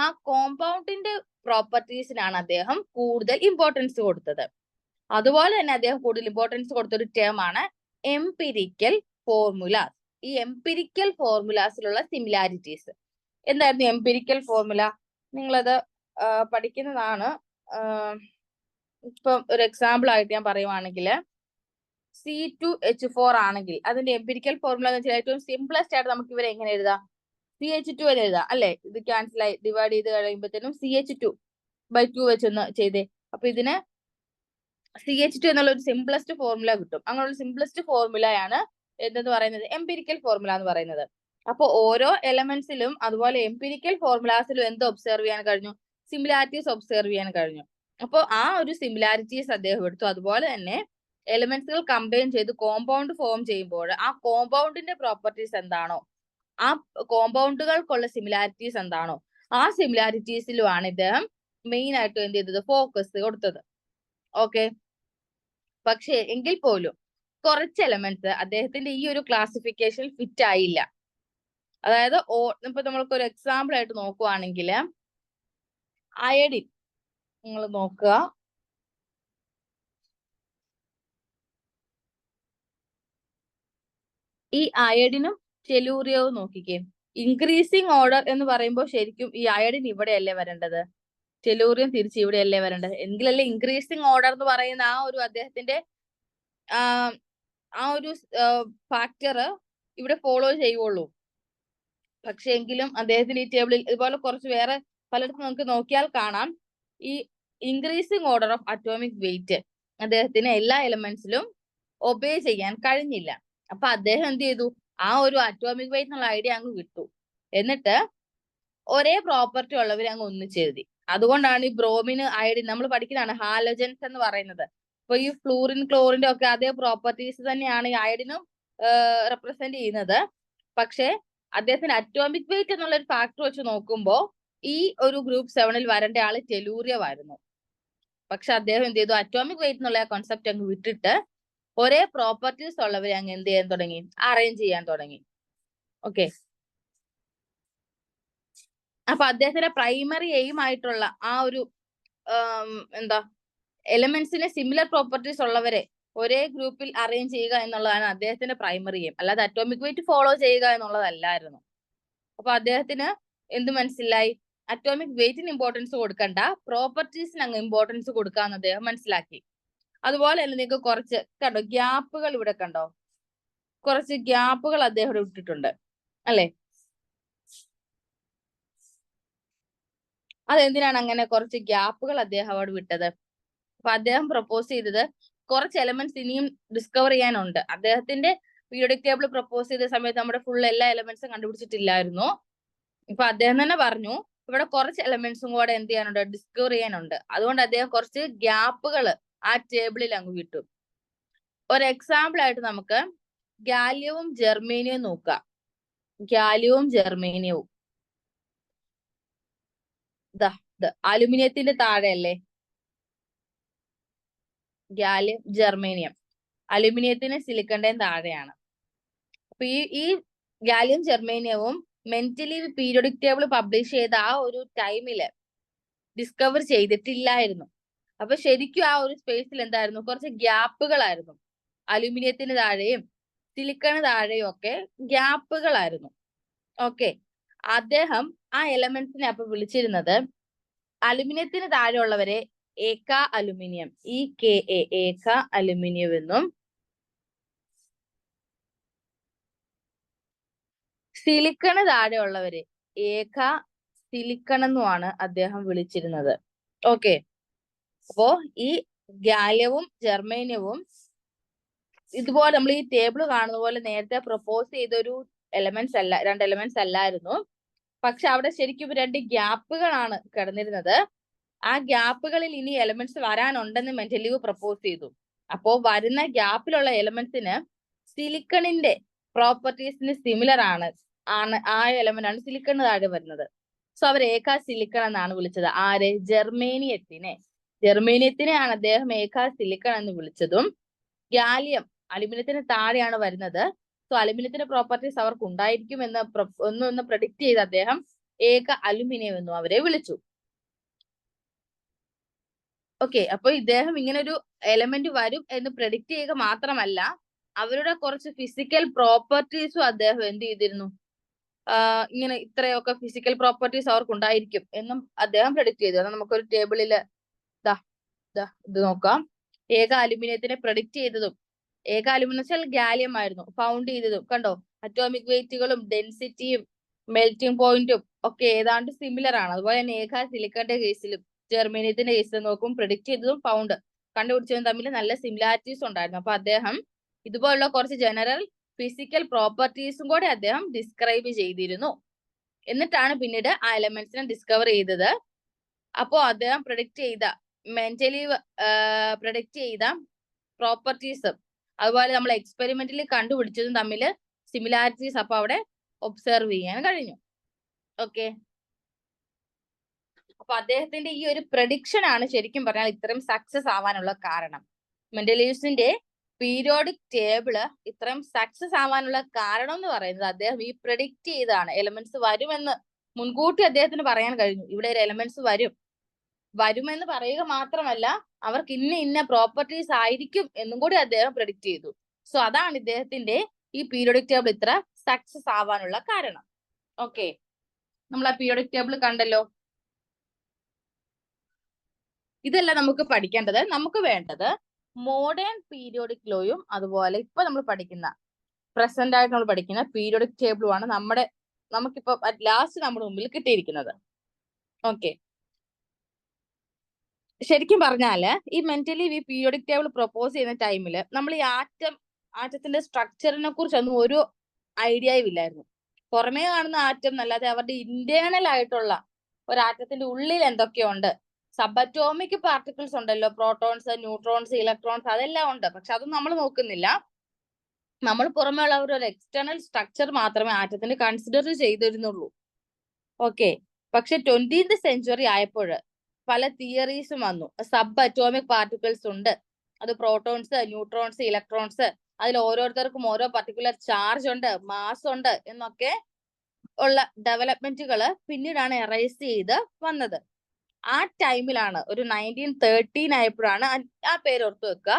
ആ കോമ്പൗണ്ടിന്റെ പ്രോപ്പർട്ടീസിനാണ് അദ്ദേഹം കൂടുതൽ ഇമ്പോർട്ടൻസ് കൊടുത്തത്. അതുപോലെ തന്നെ അദ്ദേഹം കൂടുതൽ ഇമ്പോർട്ടൻസ് കൊടുത്ത ഒരു ടേം ആണ് എംപിരിക്കൽ ഫോർമുലാസ്. ഈ എംപിരിക്കൽ ഫോർമുലാസിലുള്ള സിമിലാരിറ്റീസ്. എന്തായിരുന്നു എംപിരിക്കൽ ഫോർമുല? നിങ്ങളത് പഠിക്കുന്നതാണ്. ഇപ്പം ഒരു എക്സാമ്പിൾ ആയിട്ട് ഞാൻ പറയുവാണെങ്കിൽ C2H4 ആണെങ്കിൽ അതിന്റെ എംപിരിക്കൽ ഫോർമുല എന്ന് വെച്ചാൽ ഏറ്റവും സിംപ്ലസ്റ്റ് ആയിട്ട് നമുക്ക് ഇവരെ എങ്ങനെ എഴുതാം? CH2 എന്ന് എഴുതാം അല്ലെ? ഇത് ക്യാൻസൽ ആയി ഡിവൈഡ് ചെയ്ത് കഴിയുമ്പോഴത്തേനും CH2/2 വെച്ചൊന്ന് ചെയ്തേ. അപ്പൊ ഇതിന് CH2 എന്നുള്ള ഒരു സിംപ്ലസ്റ്റ് ഫോർമുല കിട്ടും. അങ്ങനെയുള്ള സിംപ്ലസ്റ്റ് ഫോർമുലയാണ് എന്തെന്ന് പറയുന്നത്? എംപിരിക്കൽ ഫോർമുല എന്ന് പറയുന്നത്. അപ്പൊ ഓരോ എലമെന്റ്സിലും അതുപോലെ എംപിരിക്കൽ ഫോർമുലാസിലും എന്ത് ഒബ്സർവ് ചെയ്യാൻ കഴിഞ്ഞു? സിമിലാരിറ്റീസ് ഒബ്സർവ് ചെയ്യാൻ കഴിഞ്ഞു. അപ്പോൾ ആ ഒരു സിമിലാരിറ്റീസ് അദ്ദേഹം എടുത്തു. അതുപോലെ തന്നെ എലിമെന്റ്സുകൾ കമ്പൈൻ ചെയ്ത് കോമ്പൗണ്ട് ഫോം ചെയ്യുമ്പോൾ ആ കോമ്പൗണ്ടിന്റെ പ്രോപ്പർട്ടീസ് എന്താണോ, ആ കോമ്പൗണ്ടുകൾക്കുള്ള സിമിലാരിറ്റീസ് എന്താണോ, ആ സിമിലാരിറ്റീസിലുമാണ് ഇദ്ദേഹം മെയിൻ ആയിട്ട് എന്ത് ചെയ്തത്, ഫോക്കസ് കൊടുത്തത്. ഓക്കെ, പക്ഷേ എങ്കിൽ പോലും കുറച്ച് എലമെന്റ്സ് അദ്ദേഹത്തിന്റെ ഈ ഒരു ക്ലാസിഫിക്കേഷൻ ഫിറ്റ് ആയില്ല. അതായത് ഇപ്പൊ നമ്മൾക്ക് ഒരു എക്സാമ്പിൾ ആയിട്ട് നോക്കുവാണെങ്കിൽ അയഡിൻ നിങ്ങൾ നോക്കുക. ഈ അയഡിനും ടെലൂറിയവും നോക്കിക്കേ. ഇൻക്രീസിങ് ഓർഡർ എന്ന് പറയുമ്പോൾ ശരിക്കും ഈ അയഡിൻ ഇവിടെയല്ലേ വരേണ്ടത്, ടെലൂറിയം തിരിച്ച് ഇവിടെയല്ലേ വരേണ്ടത്. എങ്കിലല്ലേ ഇൻക്രീസിങ് ഓർഡർ എന്ന് പറയുന്ന ആ ഒരു അദ്ദേഹത്തിന്റെ ആ ഒരു ഫാക്ടർ ഇവിടെ ഫോളോ ചെയ്യുള്ളൂ. പക്ഷെ എങ്കിലും അദ്ദേഹത്തിന്റെ ഈ ടേബിളിൽ ഇതുപോലെ കുറച്ച് വേറെ പലയിടത്തും നമുക്ക് നോക്കിയാൽ കാണാം, ഈ increasing order of atomic wait അദ്ദേഹത്തിന് എല്ലാ എലമെന്റ്സിലും ഒബേ ചെയ്യാൻ കഴിഞ്ഞില്ല. അപ്പൊ അദ്ദേഹം എന്ത് ചെയ്തു, ആ ഒരു അറ്റോമിക് വെയിറ്റ് എന്നുള്ള ഐഡിയ അങ്ങ് വിട്ടു. എന്നിട്ട് ഒരേ പ്രോപ്പർട്ടി ഉള്ളവരെ അങ്ങ് ഒന്നിച്ചെഴുതി. അതുകൊണ്ടാണ് ഈ ബ്രോമിന് അയഡിൻ നമ്മൾ പഠിക്കുന്നതാണ് ഹാലജൻസ് എന്ന് പറയുന്നത്. അപ്പൊ ഈ ഫ്ലൂറിൻ ക്ലോറിന്റെ ഒക്കെ അതേ പ്രോപ്പർട്ടീസ് തന്നെയാണ് ഈ അയഡിനും റെപ്രസെന്റ് ചെയ്യുന്നത്. പക്ഷെ അദ്ദേഹത്തിന് അറ്റോമിക് വെയിറ്റ് എന്നുള്ള ഒരു ഫാക്ടർ വെച്ച് നോക്കുമ്പോൾ ഈ ഒരു ഗ്രൂപ്പ് 7ൽ വരേണ്ട ആള് ടെലൂറിയം ആയിരുന്നു. പക്ഷെ അദ്ദേഹം എന്ത് ചെയ്തു, അറ്റോമിക് വെയിറ്റ് എന്നുള്ള കോൺസെപ്റ്റ് അങ്ങ് വിട്ടിട്ട് ഒരേ പ്രോപ്പർട്ടീസ് ഉള്ളവരെ അങ്ങ് എന്ത് ചെയ്യാൻ തുടങ്ങി, അറേഞ്ച് ചെയ്യാൻ തുടങ്ങി. ഓക്കെ, അപ്പൊ അദ്ദേഹത്തിന്റെ പ്രൈമറി എയിം ആയിട്ടുള്ള ആ ഒരു എന്താ എലമെന്റ്സിന് സിമിലർ പ്രോപ്പർട്ടീസ് ഉള്ളവരെ ഒരേ ഗ്രൂപ്പിൽ അറേഞ്ച് ചെയ്യുക എന്നുള്ളതാണ് അദ്ദേഹത്തിന്റെ പ്രൈമറി എയിം, അല്ലാതെ അറ്റോമിക് വെയിറ്റ് ഫോളോ ചെയ്യുക എന്നുള്ളതല്ലായിരുന്നു. അപ്പൊ അദ്ദേഹത്തിന് എന്ത് മനസ്സിലായി, അറ്റോമിക് വെയിറ്റിന് ഇമ്പോർട്ടൻസ് കൊടുക്കണ്ട, പ്രോപ്പർട്ടീസിന് അങ്ങ് ഇമ്പോർട്ടൻസ് കൊടുക്കാന്ന് അദ്ദേഹം മനസ്സിലാക്കി. അതുപോലെ തന്നെ നിങ്ങൾക്ക് കുറച്ച് കണ്ടോ ഗ്യാപ്പുകൾ ഇവിടെ കണ്ടോ, കുറച്ച് ഗ്യാപ്പുകൾ അദ്ദേഹം ഇവിടെ വിട്ടിട്ടുണ്ട് അല്ലെ. അതെന്തിനാണ് അങ്ങനെ കുറച്ച് ഗ്യാപ്പുകൾ അദ്ദേഹം അവിടെ വിട്ടത്? അപ്പൊ അദ്ദേഹം പ്രപ്പോസ് ചെയ്തത് കുറച്ച് എലമെന്റ്സ് ഇനിയും ഡിസ്കവർ ചെയ്യാനുണ്ട്. അദ്ദേഹത്തിന്റെ പീരിയോഡിക് ടേബിൾ പ്രപ്പോസ് ചെയ്ത സമയത്ത് നമ്മുടെ ഫുൾ എല്ലാ എലമെന്റ്സും കണ്ടുപിടിച്ചിട്ടില്ലായിരുന്നു. ഇപ്പൊ അദ്ദേഹം തന്നെ പറഞ്ഞു ഇവിടെ കുറച്ച് എലമെന്റ്സും കൂടെ എന്ത് ചെയ്യാനുണ്ട്, ഡിസ്കവർ ചെയ്യാനുണ്ട്. അതുകൊണ്ട് അദ്ദേഹം കുറച്ച് ഗ്യാപ്പുകൾ ആ ടേബിളിൽ അങ്ങ് വിട്ടു. ഒരു എക്സാമ്പിൾ ആയിട്ട് നമുക്ക് ഗാലിയവും ജെർമേനിയവും നോക്കാം. ഗാലിയവും ജെർമേനിയവും അലുമിനിയത്തിന്റെ താഴെയല്ലേ ഗാലിയം ജെർമേനിയം, അലുമിനിയത്തിന് സിലിക്കണ്ടേയും താഴെയാണ്. അപ്പൊ ഈ ഗാലിയം ജെർമേനിയവും മെന്റലി പീരിയോഡിക് ടേബിൾ പബ്ലിഷ് ചെയ്ത ആ ഒരു ടൈമില് ഡിസ്കവർ ചെയ്തിട്ടില്ലായിരുന്നു. അപ്പൊ ശരിക്കും ആ ഒരു സ്പേസിൽ എന്തായിരുന്നു, കുറച്ച് ഗ്യാപ്പുകളായിരുന്നു. അലുമിനിയത്തിന് താഴെയും സിലിക്കണ് താഴെയും ഒക്കെ ഗ്യാപ്പുകളായിരുന്നു. ഓക്കെ, അദ്ദേഹം ആ എലമെന്റ്സിനെ അപ്പൊ വിളിച്ചിരുന്നത് അലുമിനിയത്തിന് താഴെയുള്ളവരെ ഏക അലുമിനിയം, ഏക അലുമിനിയം എന്നും സിലിക്കണ് താഴെയുള്ളവരെ ഏക സിലിക്കൺ എന്നുമാണ് അദ്ദേഹം വിളിച്ചിരുന്നത്. ഓക്കെ, അപ്പോ ഈ ഗാലിയവും ജെർമേനിയവും ഇതുപോലെ നമ്മൾ ഈ ടേബിൾ കാണുന്ന പോലെ നേരത്തെ പ്രപ്പോസ് ചെയ്തൊരു രണ്ട് എലമെന്റ്സ് അല്ലായിരുന്നു. പക്ഷെ അവിടെ ശരിക്കും 2 ഗ്യാപ്പുകളാണ് കിടന്നിരുന്നത്. ആ ഗ്യാപ്പുകളിൽ ഇനി എലമെന്റ്സ് വരാനുണ്ടെന്ന് മെന്റലീവ് പ്രപ്പോസ് ചെയ്തു. അപ്പോ വരുന്ന ഗ്യാപ്പിലുള്ള എലമെന്റ്സിന് സിലിക്കണിന്റെ പ്രോപ്പർട്ടീസിന് സിമിലർ ആണ് ആ എലമെന്റ് ആണ് സിലിക്കണ് താഴെ വരുന്നത്. സോ അവർ ഏക സിലിക്കൺ എന്നാണ് വിളിച്ചത്. ആര്? ജെർമേനിയത്തിനെയാണ് അദ്ദേഹം ഏക സിലിക്കൺ എന്ന് വിളിച്ചതും. ഗാലിയം അലുമിനിയത്തിന് താഴെയാണ് വരുന്നത്. സോ അലുമിനിയത്തിന്റെ പ്രോപ്പർട്ടീസ് അവർക്ക് ഉണ്ടായിരിക്കും എന്ന് ഒന്ന് പ്രഡിക്റ്റ് ചെയ്ത് അദ്ദേഹം ഏക അലുമിനിയം എന്നും അവരെ വിളിച്ചു. ഓക്കെ, അപ്പൊ ഇദ്ദേഹം ഇങ്ങനെ ഒരു എലമെന്റ് വരും എന്ന് പ്രഡിക്റ്റ് ചെയ്യുക മാത്രമല്ല, അവരുടെ കുറച്ച് ഫിസിക്കൽ പ്രോപ്പർട്ടീസും അദ്ദേഹം എന്ത് ചെയ്തിരുന്നു, ഇങ്ങനെ ഇത്രയൊക്കെ ഫിസിക്കൽ പ്രോപ്പർട്ടീസ് അവർക്ക് ഉണ്ടായിരിക്കും എന്നും അദ്ദേഹം പ്രഡിക്റ്റ് ചെയ്തു. എന്നാൽ നമുക്കൊരു ടേബിളിൽ ഇത് നോക്കാം. ഏക അലുമിനിയത്തിനെ പ്രഡിക്റ്റ് ചെയ്തതും, ഏക അലുമിനിയം വെച്ചാൽ ഗാലിയം ആയിരുന്നു, ഫൗണ്ട് ചെയ്തതും കണ്ടോ, അറ്റോമിക് വെയിറ്റുകളും ഡെൻസിറ്റിയും മെൽറ്റിംഗ് പോയിന്റും ഒക്കെ ഏതാണ്ട് സിമിലർ ആണ്. അതുപോലെ തന്നെ ഏക സിലിക്കന്റെ കേസിലും ജെർമേനിയത്തിന്റെ കേസിലും നോക്കും പ്രഡിക്റ്റ് ചെയ്തതും ഫൗണ്ട് കണ്ടുപിടിച്ചതും തമ്മിൽ നല്ല സിമിലാരിറ്റീസ് ഉണ്ടായിരുന്നു. അപ്പൊ അദ്ദേഹം ഇതുപോലുള്ള കുറച്ച് ജനറൽ ഫിസിക്കൽ പ്രോപ്പർട്ടീസും കൂടെ അദ്ദേഹം ഡിസ്ക്രൈബ് ചെയ്തിരുന്നു. എന്നിട്ടാണ് പിന്നീട് ആ എലമെന്റ്സിനെ ഡിസ്കവർ ചെയ്തത്. അപ്പോ അദ്ദേഹം മെന്റലി പ്രഡിക്റ്റ് ചെയ്ത പ്രോപ്പർട്ടീസും അതുപോലെ നമ്മൾ എക്സ്പെരിമെന്റിൽ കണ്ടുപിടിച്ചതും തമ്മിൽ സിമിലാരിറ്റീസ് അപ്പൊ അവിടെ ഒബ്സർവ് ചെയ്യാൻ കഴിഞ്ഞു. ഓക്കെ, അപ്പൊ അദ്ദേഹത്തിന്റെ ഈ ഒരു പ്രഡിക്ഷൻ ആണ് ശരിക്കും പറഞ്ഞാൽ ഇത്രയും സക്സസ് ആവാനുള്ള കാരണം. മെന്റലീവ്സിന്റെ പീരിയോഡിക് ടേബിള് ഇത്രയും സക്സസ് ആവാനുള്ള കാരണം എന്ന് പറയുന്നത് അദ്ദേഹം ഈ പ്രഡിക്റ്റ് ചെയ്താണ്. എലമെന്റ്സ് വരുമെന്ന് മുൻകൂട്ടി അദ്ദേഹത്തിന് പറയാൻ കഴിഞ്ഞു. ഇവിടെ ഒരു എലമെന്റ്സ് വരുമെന്ന് പറയുക മാത്രമല്ല, അവർക്ക് ഇന്ന പ്രോപ്പർട്ടീസ് ആയിരിക്കും എന്നും കൂടി അദ്ദേഹം പ്രഡിക്റ്റ് ചെയ്തു. സോ അതാണ് ഇദ്ദേഹത്തിന്റെ ഈ പീരിയോഡിക് ടേബിൾ ഇത്ര സക്സസ് ആവാനുള്ള കാരണം. ഓക്കെ, നമ്മൾ ആ പീരിയോഡിക് ടേബിൾ കണ്ടല്ലോ. ഇതല്ല നമുക്ക് പഠിക്കേണ്ടത്. നമുക്ക് വേണ്ടത് മോഡേൺ പീരിയോഡിക് ലോയും അതുപോലെ ഇപ്പൊ നമ്മൾ പഠിക്കുന്ന പ്രസന്റ് ആയിട്ട് നമ്മൾ പഠിക്കുന്ന പീരിയോഡിക് ടേബിളുമാണ് നമുക്കിപ്പോ ലാസ്റ്റ് നമ്മുടെ മുമ്പിൽ കിട്ടിയിരിക്കുന്നത്. ഓക്കെ, ശരിക്കും പറഞ്ഞാല് ഈ മെന്റലി ഈ പീരിയോഡിക് ടേബിൾ പ്രൊപ്പോസ് ചെയ്യുന്ന ടൈമില് നമ്മൾ ഈ ആറ്റത്തിന്റെ സ്ട്രക്ചറിനെ കുറിച്ചൊന്നും ഒരു ഐഡിയയും ഇല്ലായിരുന്നു. പുറമേ കാണുന്ന ആറ്റം എന്നല്ലാതെ അവരുടെ ഇന്റേണൽ ആയിട്ടുള്ള ഒരു ആറ്റത്തിന്റെ ഉള്ളിൽ എന്തൊക്കെയുണ്ട്, സബ് അറ്റോമിക് പാർട്ടിക്കിൾസ് ഉണ്ടല്ലോ, പ്രോട്ടോൺസ്, ന്യൂട്രോൺസ്, ഇലക്ട്രോൺസ്, അതെല്ലാം ഉണ്ട്. പക്ഷെ അതൊന്നും നമ്മൾ നോക്കുന്നില്ല. നമ്മൾ പുറമേ ഉള്ള ഒരു എക്സ്റ്റേണൽ സ്ട്രക്ചർ മാത്രമേ ആറ്റത്തിന് കൺസിഡർ ചെയ്തിരുന്നുള്ളൂ. ഓക്കെ, പക്ഷെ 20th സെഞ്ചുറി ആയപ്പോൾ പല തിയറീസും വന്നു. സബ് അറ്റോമിക് പാർട്ടിക്കിൾസ് ഉണ്ട്, അത് പ്രോട്ടോൺസ്, ന്യൂട്രോൺസ്, ഇലക്ട്രോൺസ്, അതിൽ ഓരോരുത്തർക്കും ഓരോ പർട്ടിക്കുലർ ചാർജ് ഉണ്ട്, മാസ് ഉണ്ട് എന്നൊക്കെ ഉള്ള ഡെവലപ്മെന്റുകൾ പിന്നീടാണ് എറൈസ് ചെയ്ത് വന്നത്. ആ ടൈമിലാണ് ഒരു 1913 ആയപ്പോഴാണ് ആ പേര് ഓർത്തു വെക്കുക,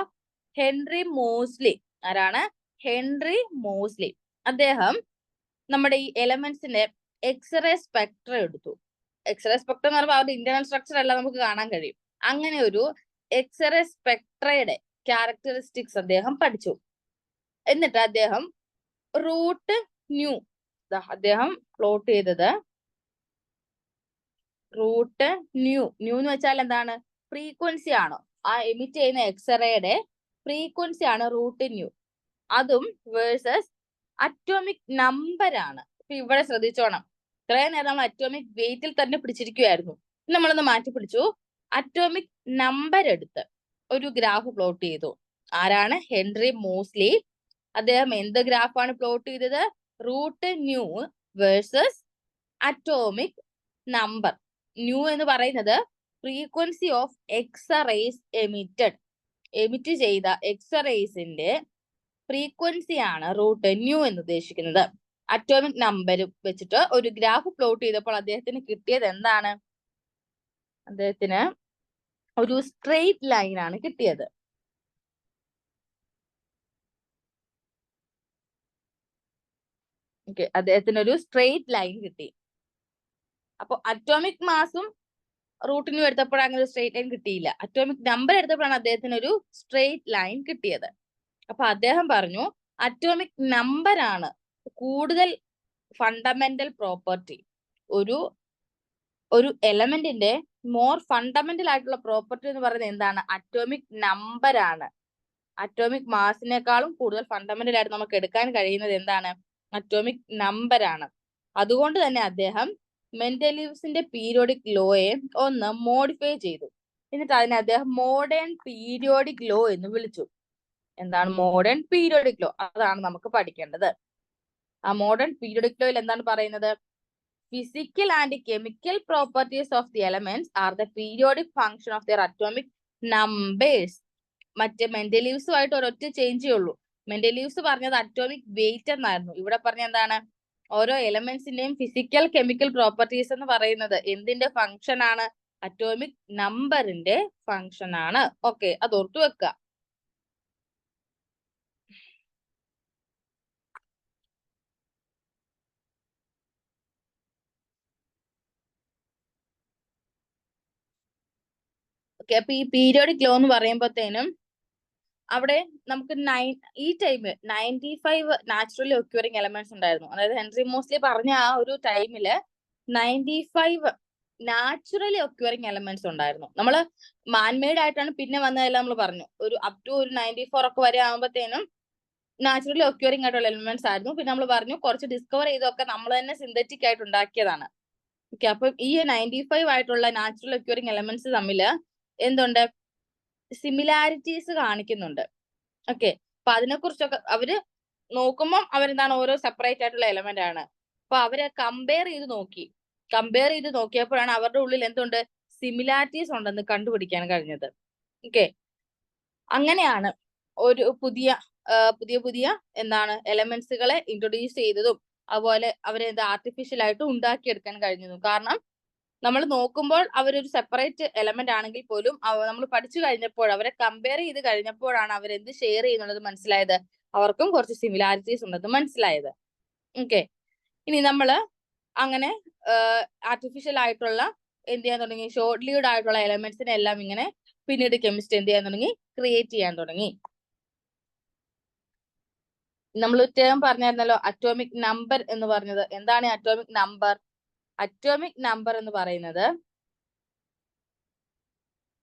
ഹെൻറി മോസ്ലി. ആരാണ്? Henry Moseley. അദ്ദേഹം നമ്മുടെ ഈ എലമെന്റ്സിന്റെ എക്സ്റേ സ്പെക്ട്രം എടുത്തു. എക്സ്റേ സ്പെക്ട്രം എന്ന് പറയുമ്പോൾ അവരുടെ ഇന്റേണൽ സ്ട്രക്ചർ എല്ലാം നമുക്ക് കാണാൻ കഴിയും. അങ്ങനെ ഒരു എക്സ്റേ സ്പെക്ട്രയുടെ ക്യാരക്ടറിസ്റ്റിക്സ് അദ്ദേഹം പഠിച്ചു. എന്നിട്ട് അദ്ദേഹം റൂട്ട് ന്യൂ അദ്ദേഹം പ്ലോട്ട് ചെയ്തത് റൂട്ട് ന്യൂ എന്ന് വെച്ചാൽ എന്താണ്? ഫ്രീക്വൻസി ആണ്. ആ എമിറ്റ് ചെയ്യുന്ന എക്സ്റേയുടെ ഫ്രീക്വൻസി ആണ് റൂട്ട് ന്യൂ. അതും വേഴ്സസ് അറ്റോമിക് നമ്പർ ആണ്. ഇപ്പൊ ഇവിടെ ശ്രദ്ധിച്ചോണം, ഇത്രയും നേരം നമ്മൾ അറ്റോമിക് വെയിറ്റിൽ തന്നെ പിടിച്ചിരിക്കുവായിരുന്നു. നമ്മളൊന്ന് മാറ്റി പിടിച്ചു, അറ്റോമിക് നമ്പർ എടുത്ത് ഒരു ഗ്രാഫ് പ്ലോട്ട് ചെയ്തു. ആരാണ്? Henry Moseley. അദ്ദേഹം എന്ത് ഗ്രാഫാണ് പ്ലോട്ട് ചെയ്തത്? Root nu versus atomic number. Nu എന്ന് പറയുന്നത് ഫ്രീക്വൻസി ഓഫ് എക്സ്റേസ് എമിറ്റ് ചെയ്ത എക്സ്റേസിന്റെ ഫ്രീക്വൻസി ആണ് റൂട്ട് ന്യൂ എന്ന് ഉദ്ദേശിക്കുന്നത്. അറ്റോമിക് നമ്പർ വെച്ചിട്ട് ഒരു ഗ്രാഫ് പ്ലോട്ട് ചെയ്തപ്പോൾ അദ്ദേഹത്തിന് കിട്ടിയത് എന്താണ്? അദ്ദേഹത്തിന് ഒരു സ്ട്രെയിറ്റ് ലൈൻ ആണ് കിട്ടിയത്. ഓക്കെ, അദ്ദേഹത്തിന് ഒരു സ്ട്രെയിറ്റ് ലൈൻ കിട്ടി. അപ്പൊ അറ്റോമിക് മാസും റൂട്ട് ന്യൂ എടുത്തപ്പോൾ അങ്ങനെ ഒരു സ്ട്രെയിറ്റ് ലൈൻ കിട്ടിയില്ല. അറ്റോമിക് നമ്പർ എടുത്തപ്പോഴാണ് അദ്ദേഹത്തിന് ഒരു സ്ട്രെയിറ്റ് ലൈൻ കിട്ടിയത്. അപ്പൊ അദ്ദേഹം പറഞ്ഞു അറ്റോമിക് നമ്പർ ആണ് കൂടുതൽ ഫണ്ടമെന്റൽ പ്രോപ്പർട്ടി. ഒരു എലമെന്റിന്റെ മോർ ഫണ്ടമെന്റൽ ആയിട്ടുള്ള പ്രോപ്പർട്ടി എന്ന് പറയുന്നത് എന്താണ്? അറ്റോമിക് നമ്പർ ആണ്. അറ്റോമിക് മാസിനേക്കാളും കൂടുതൽ ഫണ്ടമെന്റൽ ആയിട്ട് നമുക്ക് എടുക്കാൻ കഴിയുന്നത് എന്താണ്? അറ്റോമിക് നമ്പർ ആണ്. അതുകൊണ്ട് തന്നെ അദ്ദേഹം മെന്റലീവ്സിന്റെ പീരിയോഡിക് ലോയെ ഒന്ന് മോഡിഫൈ ചെയ്തു. എന്നിട്ട് അതിനെ അദ്ദേഹം മോഡേൺ പീരിയോഡിക് ലോ എന്ന് വിളിച്ചു. എന്താണ് മോഡേൺ പീരിയോഡിക് ലോ? അതാണ് നമുക്ക് പഠിക്കേണ്ടത്. ആ മോഡേൺ പീരിയോഡിക് ലോയിൽ എന്താണ് പറയുന്നത്? Physical and chemical properties of the elements are the periodic function of their atomic numbers. മറ്റേ മെന്റലീവ്സുമായിട്ട് ഒരൊറ്റ ചേഞ്ചേ ഉള്ളൂ. മെന്റലീവ്സ് പറഞ്ഞത് അറ്റോമിക് വെയിറ്റ് എന്നായിരുന്നു. ഇവിടെ പറഞ്ഞ എന്താണ്? ഓരോ എലമെന്റ്സിന്റെയും ഫിസിക്കൽ കെമിക്കൽ പ്രോപ്പർട്ടീസ് എന്ന് പറയുന്നത് എന്തിന്റെ ഫംഗ്ഷൻ ആണ്? അറ്റോമിക് നമ്പറിന്റെ ഫംഗ്ഷൻ ആണ്. ഓക്കെ, അത് ഓർത്തു വെക്കുക. ഓക്കെ, അപ്പൊ ഈ പീരിയോഡിക് ലോ എന്ന് പറയുമ്പോഴത്തേനും അവിടെ നമുക്ക് ഈ ടൈമിൽ 95 നാച്ചുറലി ഒക്യൂറിങ് എലമെന്റ്സ് ഉണ്ടായിരുന്നു. അതായത് ഹെൻറി മോസ്ലി പറഞ്ഞ ആ ഒരു ടൈമില് 95 നാച്ചുറലി ഒക്യൂറിങ് എലമെന്റ്സ് ഉണ്ടായിരുന്നു. നമ്മള് മാൻമെയ്ഡ് ആയിട്ടാണ് പിന്നെ വന്നതെല്ലാം നമ്മൾ പറഞ്ഞു. ഒരു അപ് ടു ഒരു 94 ഒക്കെ വരെ ആകുമ്പോഴത്തേനും നാച്ചുറലി ഒക്യൂറിങ് ആയിട്ടുള്ള എലമെന്റ്സ് ആയിരുന്നു. പിന്നെ നമ്മൾ പറഞ്ഞു കുറച്ച് ഡിസ്കവർ ചെയ്തൊക്കെ നമ്മൾ തന്നെ സിന്തറ്റിക് ആയിട്ട് ഉണ്ടാക്കിയതാണ്. ഓക്കെ, അപ്പൊ ഈ 95 ആയിട്ടുള്ള നാച്ചുറൽ ഒക്യൂറിങ് എലമെന്റ്സ് തമ്മിൽ എന്തുണ്ട്? സിമിലാരിറ്റീസ് കാണിക്കുന്നുണ്ട്. ഓക്കെ, അപ്പൊ അതിനെക്കുറിച്ചൊക്കെ അവര് നോക്കുമ്പോൾ അവരെന്താണ് ഓരോ സെപ്പറേറ്റ് ആയിട്ടുള്ള എലമെന്റ് ആണ്. അപ്പൊ അവരെ കമ്പയർ ചെയ്ത് നോക്കിയപ്പോഴാണ് അവരുടെ ഉള്ളിൽ എന്തുണ്ട്, സിമിലാരിറ്റീസ് ഉണ്ടെന്ന് കണ്ടുപിടിക്കാൻ കഴിഞ്ഞത്. ഓക്കെ, അങ്ങനെയാണ് ഒരു പുതിയ എന്താണ് എലമെന്റ്സുകളെ ഇൻട്രൊഡ്യൂസ് ചെയ്തതും അതുപോലെ അവരെ ആർട്ടിഫിഷ്യൽ ആയിട്ട് ഉണ്ടാക്കിയെടുക്കാൻ കഴിഞ്ഞതും. കാരണം നമ്മൾ നോക്കുമ്പോൾ അവരൊരു സെപ്പറേറ്റ് എലമെന്റ് ആണെങ്കിൽ പോലും നമ്മൾ പഠിച്ചു കഴിഞ്ഞപ്പോൾ അവരെ കമ്പയർ ചെയ്ത് കഴിഞ്ഞപ്പോഴാണ് അവരെന്ത് ഷെയർ ചെയ്യുന്നുള്ളത് മനസ്സിലായത്, അവർക്കും കുറച്ച് സിമിലാരിറ്റീസ് ഉണ്ടെന്ന് മനസ്സിലായത്. ഓക്കെ, ഇനി നമ്മള് അങ്ങനെ ആർട്ടിഫിഷ്യൽ ആയിട്ടുള്ള എന്ത് ചെയ്യാൻ തുടങ്ങി, ഷോർട്ട് ലീവ്ഡ് ആയിട്ടുള്ള എലമെന്റ്സിനെ എല്ലാം ഇങ്ങനെ പിന്നീട് കെമിസ്ട്രി എന്ത് ചെയ്യാൻ തുടങ്ങി, ക്രിയേറ്റ് ചെയ്യാൻ തുടങ്ങി. നമ്മൾ ടേം പറഞ്ഞായിരുന്നല്ലോ അറ്റോമിക് നമ്പർ എന്ന് പറഞ്ഞത്. എന്താണ് അറ്റോമിക് നമ്പർ? അറ്റോമിക് നമ്പർ എന്ന് പറയുന്നത്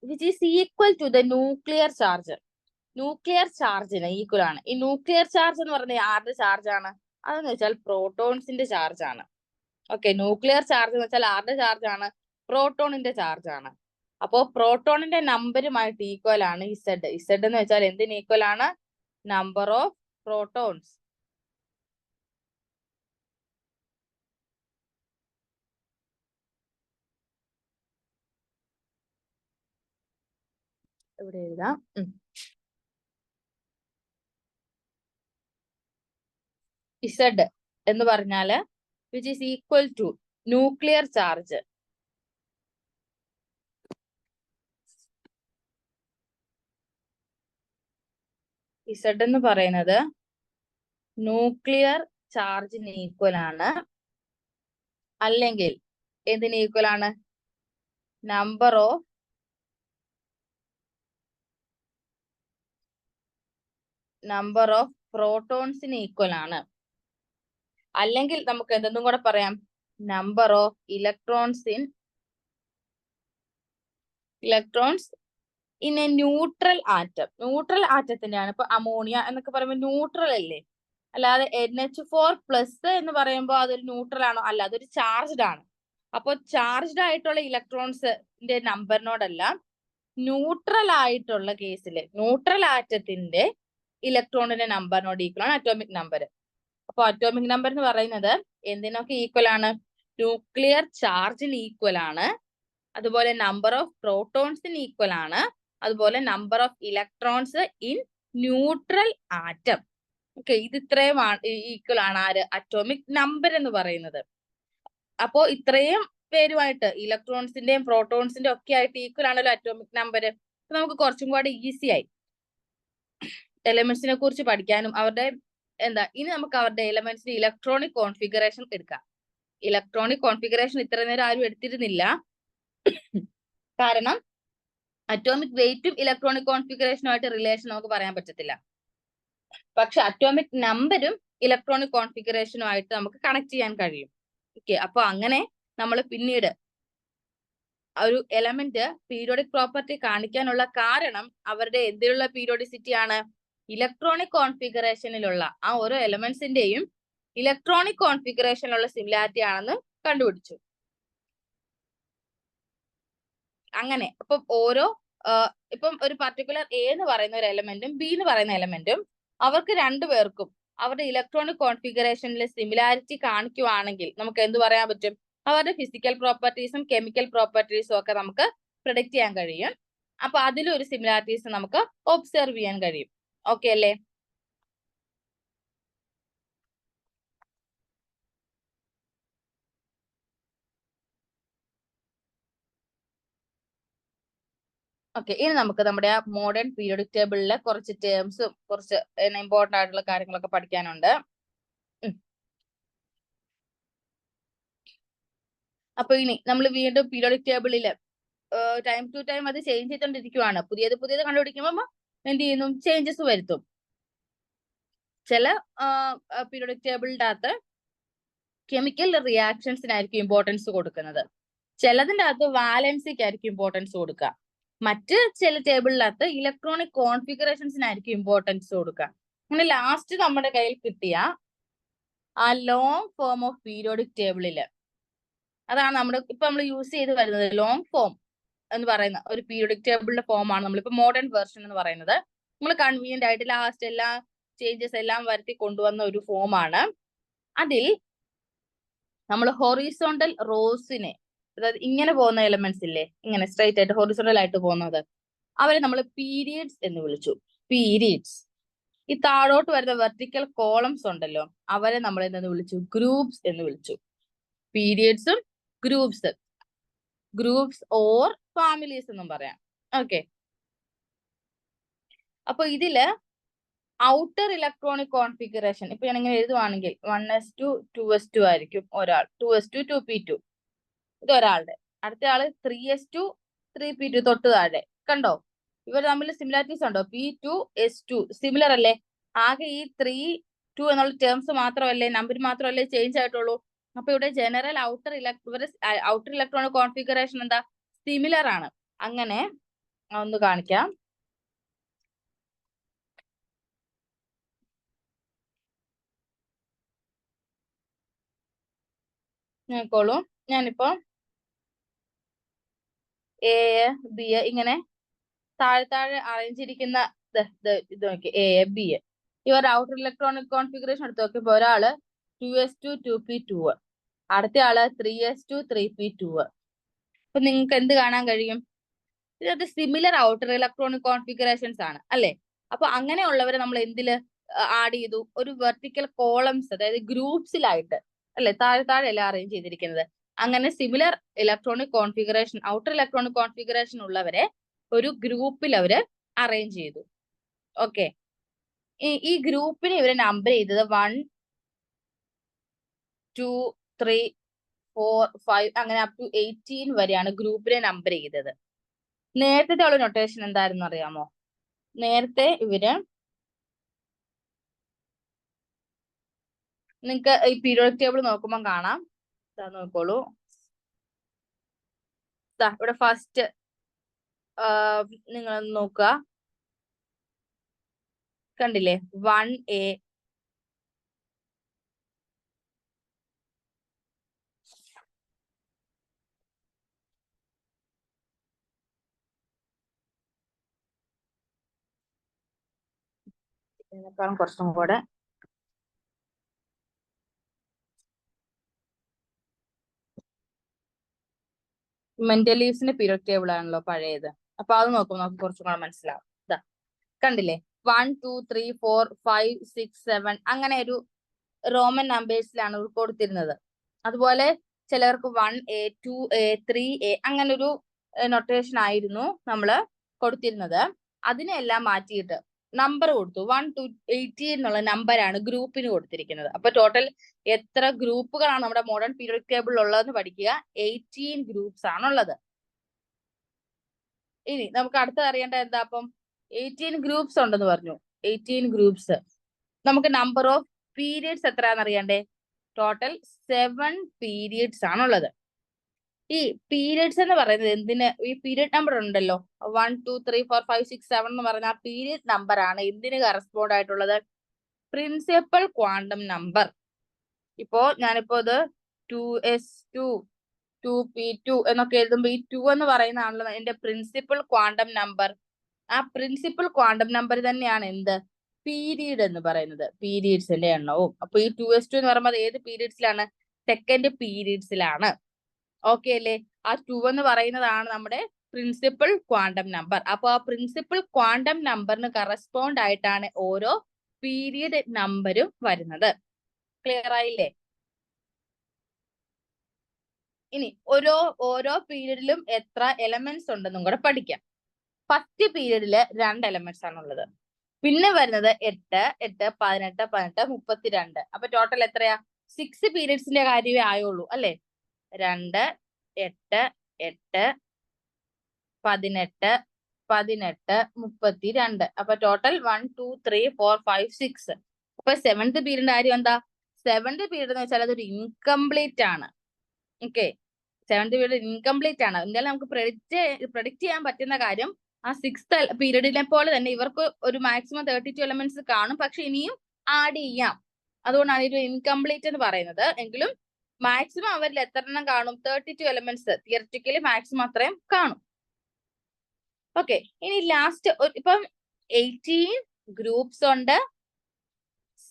which is equal to the nuclear charge. Nuclear ചാർജിന് ഈക്വൽ ആണ്. ഈ ന്യൂക്ലിയർ ചാർജ് എന്ന് പറഞ്ഞാൽ ആരുടെ ചാർജ് ആണ്? അതെന്ന് വെച്ചാൽ പ്രോട്ടോൺസിന്റെ ചാർജ് ആണ്. ഓക്കെ, ന്യൂക്ലിയർ ചാർജ് എന്ന് വെച്ചാൽ ആരുടെ ചാർജ് ആണ്? പ്രോട്ടോണിന്റെ ചാർജ് ആണ്. അപ്പോ പ്രോട്ടോണിന്റെ നമ്പറുമായിട്ട് ഈക്വൽ ആണ് ഇസഡ്. ഇസഡ് എന്ന് വെച്ചാൽ എന്തിന് ഈക്വൽ ആണ്? Number of protons. ഇവിടെ എഴുതാം. ഇസഡ് എന്ന് പറഞ്ഞാല് which is equal to nuclear charge. Z എന്ന് പറയുന്നത് ന്യൂക്ലിയർ ചാർജിന് ഈക്വൽ ആണ്, അല്ലെങ്കിൽ എന്തിന് ഈക്വൽ ആണ്? നമ്പർ ഓഫ് പ്രോട്ടോൺസിന് ഈക്വൽ ആണ്. അല്ലെങ്കിൽ നമുക്ക് എന്തെന്നും കൂടെ പറയാം, number of electrons in a neutral atom. Neutral ആറ്റത്തിന്റെയാണ്. ഇപ്പൊ അമോണിയ എന്നൊക്കെ പറയുമ്പോൾ ന്യൂട്രൽ അല്ലേ, അല്ലാതെ NH4+ എന്ന് പറയുമ്പോൾ അതൊരു ന്യൂട്രൽ ആണോ? അല്ല, അതൊരു ചാർജ്ഡ് ആണ്. അപ്പോൾ ചാർജ്ഡ് ആയിട്ടുള്ള ഇലക്ട്രോൺസിന്റെ നമ്പറിനോടല്ല, ന്യൂട്രൽ ആയിട്ടുള്ള കേസിൽ ന്യൂട്രൽ ആറ്റത്തിന്റെ ഇലക്ട്രോണിന്റെ നമ്പറിനോട് ഈക്വൽ ആണ് അറ്റോമിക് നമ്പർ. അപ്പൊ അറ്റോമിക് നമ്പർ എന്ന് പറയുന്നത് എന്തിനൊക്കെ ഈക്വൽ ആണ്? ന്യൂക്ലിയർ ചാർജിന് ഈക്വൽ ആണ്, അതുപോലെ നമ്പർ ഓഫ് പ്രോട്ടോൺസിന് ഈക്വൽ ആണ്, അതുപോലെ number of electrons in neutral atom. Okay, ഇത് ഇത്രയും ഈക്വൽ ആണ് ആര്? അറ്റോമിക് നമ്പർ എന്ന് പറയുന്നത്. അപ്പോ ഇത്രയും പേരുമായിട്ട് ഇലക്ട്രോൺസിന്റെയും പ്രോട്ടോൺസിന്റെ ഒക്കെ ആയിട്ട് ഈക്വൽ ആണല്ലോ അറ്റോമിക് നമ്പർ. നമുക്ക് കുറച്ചും കൂടെ ഈസി ആയി എലമെന്റ്സിനെ കുറിച്ച് പഠിക്കാനും അവരുടെ ഇനി നമുക്ക് അവരുടെ എലമെന്റ്സിന്റെ ഇലക്ട്രോണിക് കോൺഫിഗറേഷൻ എടുക്കാം. ഇലക്ട്രോണിക് കോൺഫിഗറേഷൻ ഇത്ര നേരം ആരും എടുത്തിരുന്നില്ല, കാരണം അറ്റോമിക് വെയിറ്റും ഇലക്ട്രോണിക് കോൺഫിഗറേഷനുമായിട്ട് റിലേഷൻ നമുക്ക് പറയാൻ പറ്റത്തില്ല. പക്ഷെ അറ്റോമിക് നമ്പരും ഇലക്ട്രോണിക് കോൺഫിഗറേഷനുമായിട്ട് നമുക്ക് കണക്ട് ചെയ്യാൻ കഴിയും. ഓക്കെ, അപ്പൊ അങ്ങനെ നമ്മൾ പിന്നീട് ഒരു എലമെന്റ് പീരിയോഡിക് പ്രോപ്പർട്ടി കാണിക്കാനുള്ള കാരണം അവരുടെ എന്തിലുള്ള പീരിയോഡിസിറ്റി ആണ്? ഇലക്ട്രോണിക് കോൺഫിഗറേഷനിലുള്ള ആ ഓരോ എലമെന്റ്സിന്റെയും ഇലക്ട്രോണിക് കോൺഫിഗറേഷനിലുള്ള സിമിലാരിറ്റി ആണെന്ന് കണ്ടുപിടിച്ചു. അങ്ങനെ ഇപ്പം ഇപ്പം ഒരു പർട്ടിക്കുലർ എ എന്ന് പറയുന്ന ഒരു എലമെന്റും ബി എന്ന് പറയുന്ന എലമെന്റും അവർക്ക് രണ്ടുപേർക്കും അവരുടെ ഇലക്ട്രോണിക് കോൺഫിഗറേഷനിലെ സിമിലാരിറ്റി കാണിക്കുവാണെങ്കിൽ നമുക്ക് എന്ത് പറയാൻ പറ്റും? അവരുടെ ഫിസിക്കൽ പ്രോപ്പർട്ടീസും കെമിക്കൽ പ്രോപ്പർട്ടീസും ഒക്കെ നമുക്ക് പ്രെഡിക്റ്റ് ചെയ്യാൻ കഴിയും. അപ്പൊ അതിലൊരു സിമിലാരിറ്റീസ് നമുക്ക് ഒബ്സർവ് ചെയ്യാൻ കഴിയും. ഓക്കെ അല്ലേ? ഓക്കെ, ഇനി നമുക്ക് നമ്മുടെ മോഡേൺ പീരിയോഡിക് ടേബിളിലെ കുറച്ച് ടേംസും കുറച്ച് ഇമ്പോർട്ടന്റ് ആയിട്ടുള്ള കാര്യങ്ങളൊക്കെ പഠിക്കാനുണ്ട്. അപ്പൊ ഇനി നമ്മൾ വീണ്ടും പീരിയോഡിക് ടേബിളില് ടൈം ടു ടൈം അത് ചേഞ്ച് ചെയ്തോണ്ടിരിക്കുവാണ്. പുതിയത് കണ്ടുപിടിക്കുമ്പോൾ എന്ത് ചെയ്യുന്നു? ചേഞ്ചസ് വരുത്തും. ചില പീരിയോഡിക് ടേബിളിന്റെ അകത്ത് കെമിക്കൽ റിയാക്ഷൻസിനായിരിക്കും ഇമ്പോർട്ടൻസ് കൊടുക്കുന്നത്, ചിലതിന്റെ അകത്ത് വാലൻസിക്ക് ആയിരിക്കും ഇമ്പോർട്ടൻസ് കൊടുക്കുക, മറ്റ് ചില ടേബിളിനകത്ത് ഇലക്ട്രോണിക് കോൺഫിഗറേഷൻസിനായിരിക്കും ഇമ്പോർട്ടൻസ് കൊടുക്കുക. അങ്ങനെ ലാസ്റ്റ് നമ്മുടെ കയ്യിൽ കിട്ടിയ ആ ലോങ് ഫോം ഓഫ് പീരിയോഡിക് ടേബിളില്, അതാണ് നമ്മൾ യൂസ് ചെയ്ത് വരുന്നത് ലോങ് ഫോം എന്ന് പറയുന്ന ഒരു പീരിയോഡിക് ടേബിളിന്റെ ഫോം ആണ് നമ്മളിപ്പോ മോഡേൺ വേർഷൻ എന്ന് പറയുന്നത്. നമ്മൾ കൺവീനിയന്റ് ആയിട്ട് ലാസ്റ്റ് എല്ലാ ചേഞ്ചസ് എല്ലാം വരുത്തി കൊണ്ടുവന്ന ഒരു ഫോമാണ്. അതിൽ നമ്മൾ ഹൊറിസോണ്ടൽ റോസിനെ, അതായത് ഇങ്ങനെ പോകുന്ന എലമെന്റ്സ് ഇല്ലേ, ഇങ്ങനെ സ്ട്രൈറ്റ് ആയിട്ട് ഹൊറിസോണ്ടൽ ആയിട്ട് പോകുന്നത്, അവരെ നമ്മൾ പീരിയഡ്സ് എന്ന് വിളിച്ചു. പീരിയഡ്സ്. ഈ താഴോട്ട് വരുന്ന വെർട്ടിക്കൽ കോളംസ് ഉണ്ടല്ലോ, അവരെ നമ്മൾ എന്തെന്ന് വിളിച്ചു? ഗ്രൂപ്പ്സ് എന്ന് വിളിച്ചു. പീരിയഡ്സും ഗ്രൂപ്പ്സ് ഓർ ഫാമിലീസ് എന്നും പറയാം. ഓക്കെ, അപ്പൊ ഇതില് ഔട്ടർ ഇലക്ട്രോണിക് കോൺഫിഗറേഷൻ ഇപ്പൊ ഞാൻ ഇങ്ങനെ എഴുതുവാണെങ്കിൽ 1s2 2s2 ആയിരിക്കും ഒരാൾ, 2s2 2p2 ഇത് ഒരാളുടെ. അടുത്ത ആള് 3s2 3p2 തൊട്ട് താഴെ. കണ്ടോ ഇവർ തമ്മിൽ സിമിലാരിറ്റീസ് ഉണ്ടോ? p2s2 സിമിലർ അല്ലേ? ആകെ ഈ 3 2 എന്നുള്ള ടേംസ് മാത്രമല്ലേ, നമ്പർ മാത്രമല്ലേ ചേഞ്ച് ആയിട്ടുള്ളൂ. അപ്പൊ ഇവിടെ ജനറൽ ഔട്ടർ ഇലക്ട്രോണിക് കോൺഫിഗറേഷൻ എന്താ? സിമിലർ ആണ്. അങ്ങനെ ഒന്ന് കാണിക്കാം. നോക്കോളൂ, ഞാനിപ്പോ എ ബി ഇങ്ങനെ താഴെ താഴെ അറേഞ്ചിരിക്കുന്ന ഇത് നോക്കി, എ ബി ഇവർ ഔട്ടർ ഇലക്ട്രോണിക് കോൺഫിഗറേഷൻ എടുത്ത് നോക്കിയപ്പോ ഒരാള് 2s2 2p2, അടുത്ത ആള് 3s2 3p2. അപ്പൊ നിങ്ങൾക്ക് എന്ത് കാണാൻ കഴിയും? ഇത് സിമിലർ ഔട്ടർ ഇലക്ട്രോണിക് കോൺഫിഗറേഷൻസ് ആണ് അല്ലെ? അപ്പൊ അങ്ങനെയുള്ളവരെ നമ്മൾ എന്തില് ആഡ് ചെയ്തു? ഒരു വെർട്ടിക്കൽ കോളംസ്, അതായത് ഗ്രൂപ്പ്സിലായിട്ട് അല്ലെ, താഴെ താഴെ എല്ലാം അറേഞ്ച് ചെയ്തിരിക്കുന്നത്. അങ്ങനെ similar electronic configuration, outer electronic configuration ഉള്ളവരെ ഒരു ഗ്രൂപ്പിൽ അവര് അറേഞ്ച് ചെയ്തു. ഓക്കെ, ഈ ഗ്രൂപ്പിനെ ഇവര് നമ്പർ ചെയ്തത് 1 2 3 4 5 അങ്ങനെ അപ് ടു 18 വരെയാണ് ഗ്രൂപ്പിനെ നമ്പർ ചെയ്തത്. നേരത്തെ ഉള്ള നൊട്ടേഷൻ എന്തായിരുന്നു അറിയാമോ? നേരത്തെ ഇവര്, നിങ്ങൾക്ക് ഈ പീരിയോഡിക് ടേബിൾ നോക്കുമ്പോൾ കാണാം. നോക്കോളൂ, ഇവിടെ ഫസ്റ്റ് നിങ്ങൾ നോക്കുക, കണ്ടില്ലേ? 1A, ഇതിനേക്കാളും കുറച്ചും കൂടെ മെന്റലീവ്സിന്റെ പീരിയോഡിക് ടേബിൾ ആണല്ലോ പഴയത്. അപ്പൊ അത് നോക്കുമ്പോൾ നമുക്ക് കുറച്ചും കൂടെ മനസ്സിലാവും. ഇതാ കണ്ടില്ലേ? 1 2 3 4 5 6 7 അങ്ങനെ ഒരു റോമൻ നമ്പേഴ്സിലാണ് കൊടുത്തിരുന്നത്. അതുപോലെ ചിലർക്ക് 1A 2A 3A അങ്ങനെ ഒരു നൊട്ടേഷൻ ആയിരുന്നു നമ്മൾ കൊടുത്തിരുന്നത്. അതിനെല്ലാം മാറ്റിയിട്ട് നമ്പർ കൊടുത്തു. 1 to 18 എന്നുള്ള നമ്പറാണ് ഗ്രൂപ്പിന് കൊടുത്തിരിക്കുന്നത്. അപ്പൊ ടോട്ടൽ എത്ര ഗ്രൂപ്പുകളാണ് നമ്മുടെ മോഡേൺ പീരിയോഡിക് ടേബിളിൽ ഉള്ളതെന്ന് പഠിക്കുക. 18 ഗ്രൂപ്പ്സ് ആണുള്ളത്. ഇനി നമുക്ക് അടുത്ത അറിയേണ്ട എന്താ? അപ്പം 18 ഗ്രൂപ്പ്സ് ഉണ്ടെന്ന് പറഞ്ഞു. 18 ഗ്രൂപ്പ്സ്. നമുക്ക് നമ്പർ ഓഫ് പീരിയഡ്സ് എത്രയാണെന്ന് അറിയണ്ടേ? ടോട്ടൽ 7 പീരിയഡ്സ് ആണുള്ളത്. ഈ പീരിയഡ്സ് എന്ന് പറയുന്നത് എന്തിന്? ഈ പീരിയഡ് നമ്പർ ഉണ്ടല്ലോ 1 2 3 4 5 6 7 എന്ന് പറഞ്ഞ ആ പീരിയഡ് നമ്പർ ആണ് എന്തിന് കറസ്പോണ്ട് ആയിട്ടുള്ളത്? Principal quantum number. ഇപ്പോ ഞാനിപ്പോ ഇത് 2s2 2p2 എന്നൊക്കെ എഴുതുമ്പോ ഈ 2 എന്ന് പറയുന്നതാണല്ലോ എന്റെ പ്രിൻസിപ്പൽ ക്വാണ്ടം നമ്പർ. ആ പ്രിൻസിപ്പൽ ക്വാണ്ടം നമ്പർ തന്നെയാണ് എന്ത്? പീരീഡ് എന്ന് പറയുന്നത്, പീരീഡ്സിന്റെ എണ്ണവും. അപ്പൊ ഈ 2s2 എന്ന് പറയുമ്പോൾ അത് ഏത് പീരീഡ്സിലാണ്? സെക്കൻഡ് പീരീഡ്സിലാണ്. ഓക്കെ അല്ലേ? ആ 2 എന്ന് പറയുന്നതാണ് നമ്മുടെ പ്രിൻസിപ്പൽ ക്വാണ്ടം നമ്പർ. അപ്പൊ ആ പ്രിൻസിപ്പൽ ക്വാണ്ടം നമ്പറിന് കറസ്പോണ്ട് ആയിട്ടാണ് ഓരോ പീരീഡ് നമ്പരും വരുന്നത്. ക്ലിയർ ആയില്ലേ? ഇനി ഓരോ പീരീഡിലും എത്ര എലമെന്റ്സ് ഉണ്ടെന്നും കൂടെ പഠിക്കാം. ഫസ്റ്റ് പീരീഡില് 2 എലമെന്റ്സ് ആണുള്ളത്. പിന്നെ വരുന്നത് 8 8 18 18 32. അപ്പൊ ടോട്ടൽ എത്രയാ? 6 പീരീഡ്സിന്റെ കാര്യമേ ആയുള്ളൂ അല്ലെ? 2 8 8 18 18 32. അപ്പൊ ടോട്ടൽ 1 2 3 4 5 6. അപ്പൊ 7th പീരീഡിന്റെ കാര്യം എന്താ? 7th പീരീഡ് എന്ന് വെച്ചാൽ അതൊരു ഇൻകംപ്ലീറ്റ് ആണ്. ഓക്കെ, 7th പീരീഡ് ഇൻകംപ്ലീറ്റ് ആണ്. എന്തായാലും നമുക്ക് പ്രഡിക്റ്റ് ചെയ്യാൻ പറ്റുന്ന കാര്യം ആ 6th പീരീഡിനെ പോലെ തന്നെ ഇവർക്ക് ഒരു മാക്സിമം 32 എലമെന്റ്സ് കാണും, പക്ഷെ ഇനിയും ആഡ് ചെയ്യാം. അതുകൊണ്ടാണ് ഇത് ഇൻകംപ്ലീറ്റ് എന്ന് പറയുന്നത്. എങ്കിലും മാക്സിമം അവരിൽ എത്ര എണ്ണം കാണും? 32 എലമെന്റ്സ് തിയററ്റിക്കലി മാക്സിമം അത്രയും കാണും. ഓക്കെ, ഇനി ലാസ്റ്റ് ഇപ്പം 18 ഗ്രൂപ്പ്സ് ഉണ്ട്,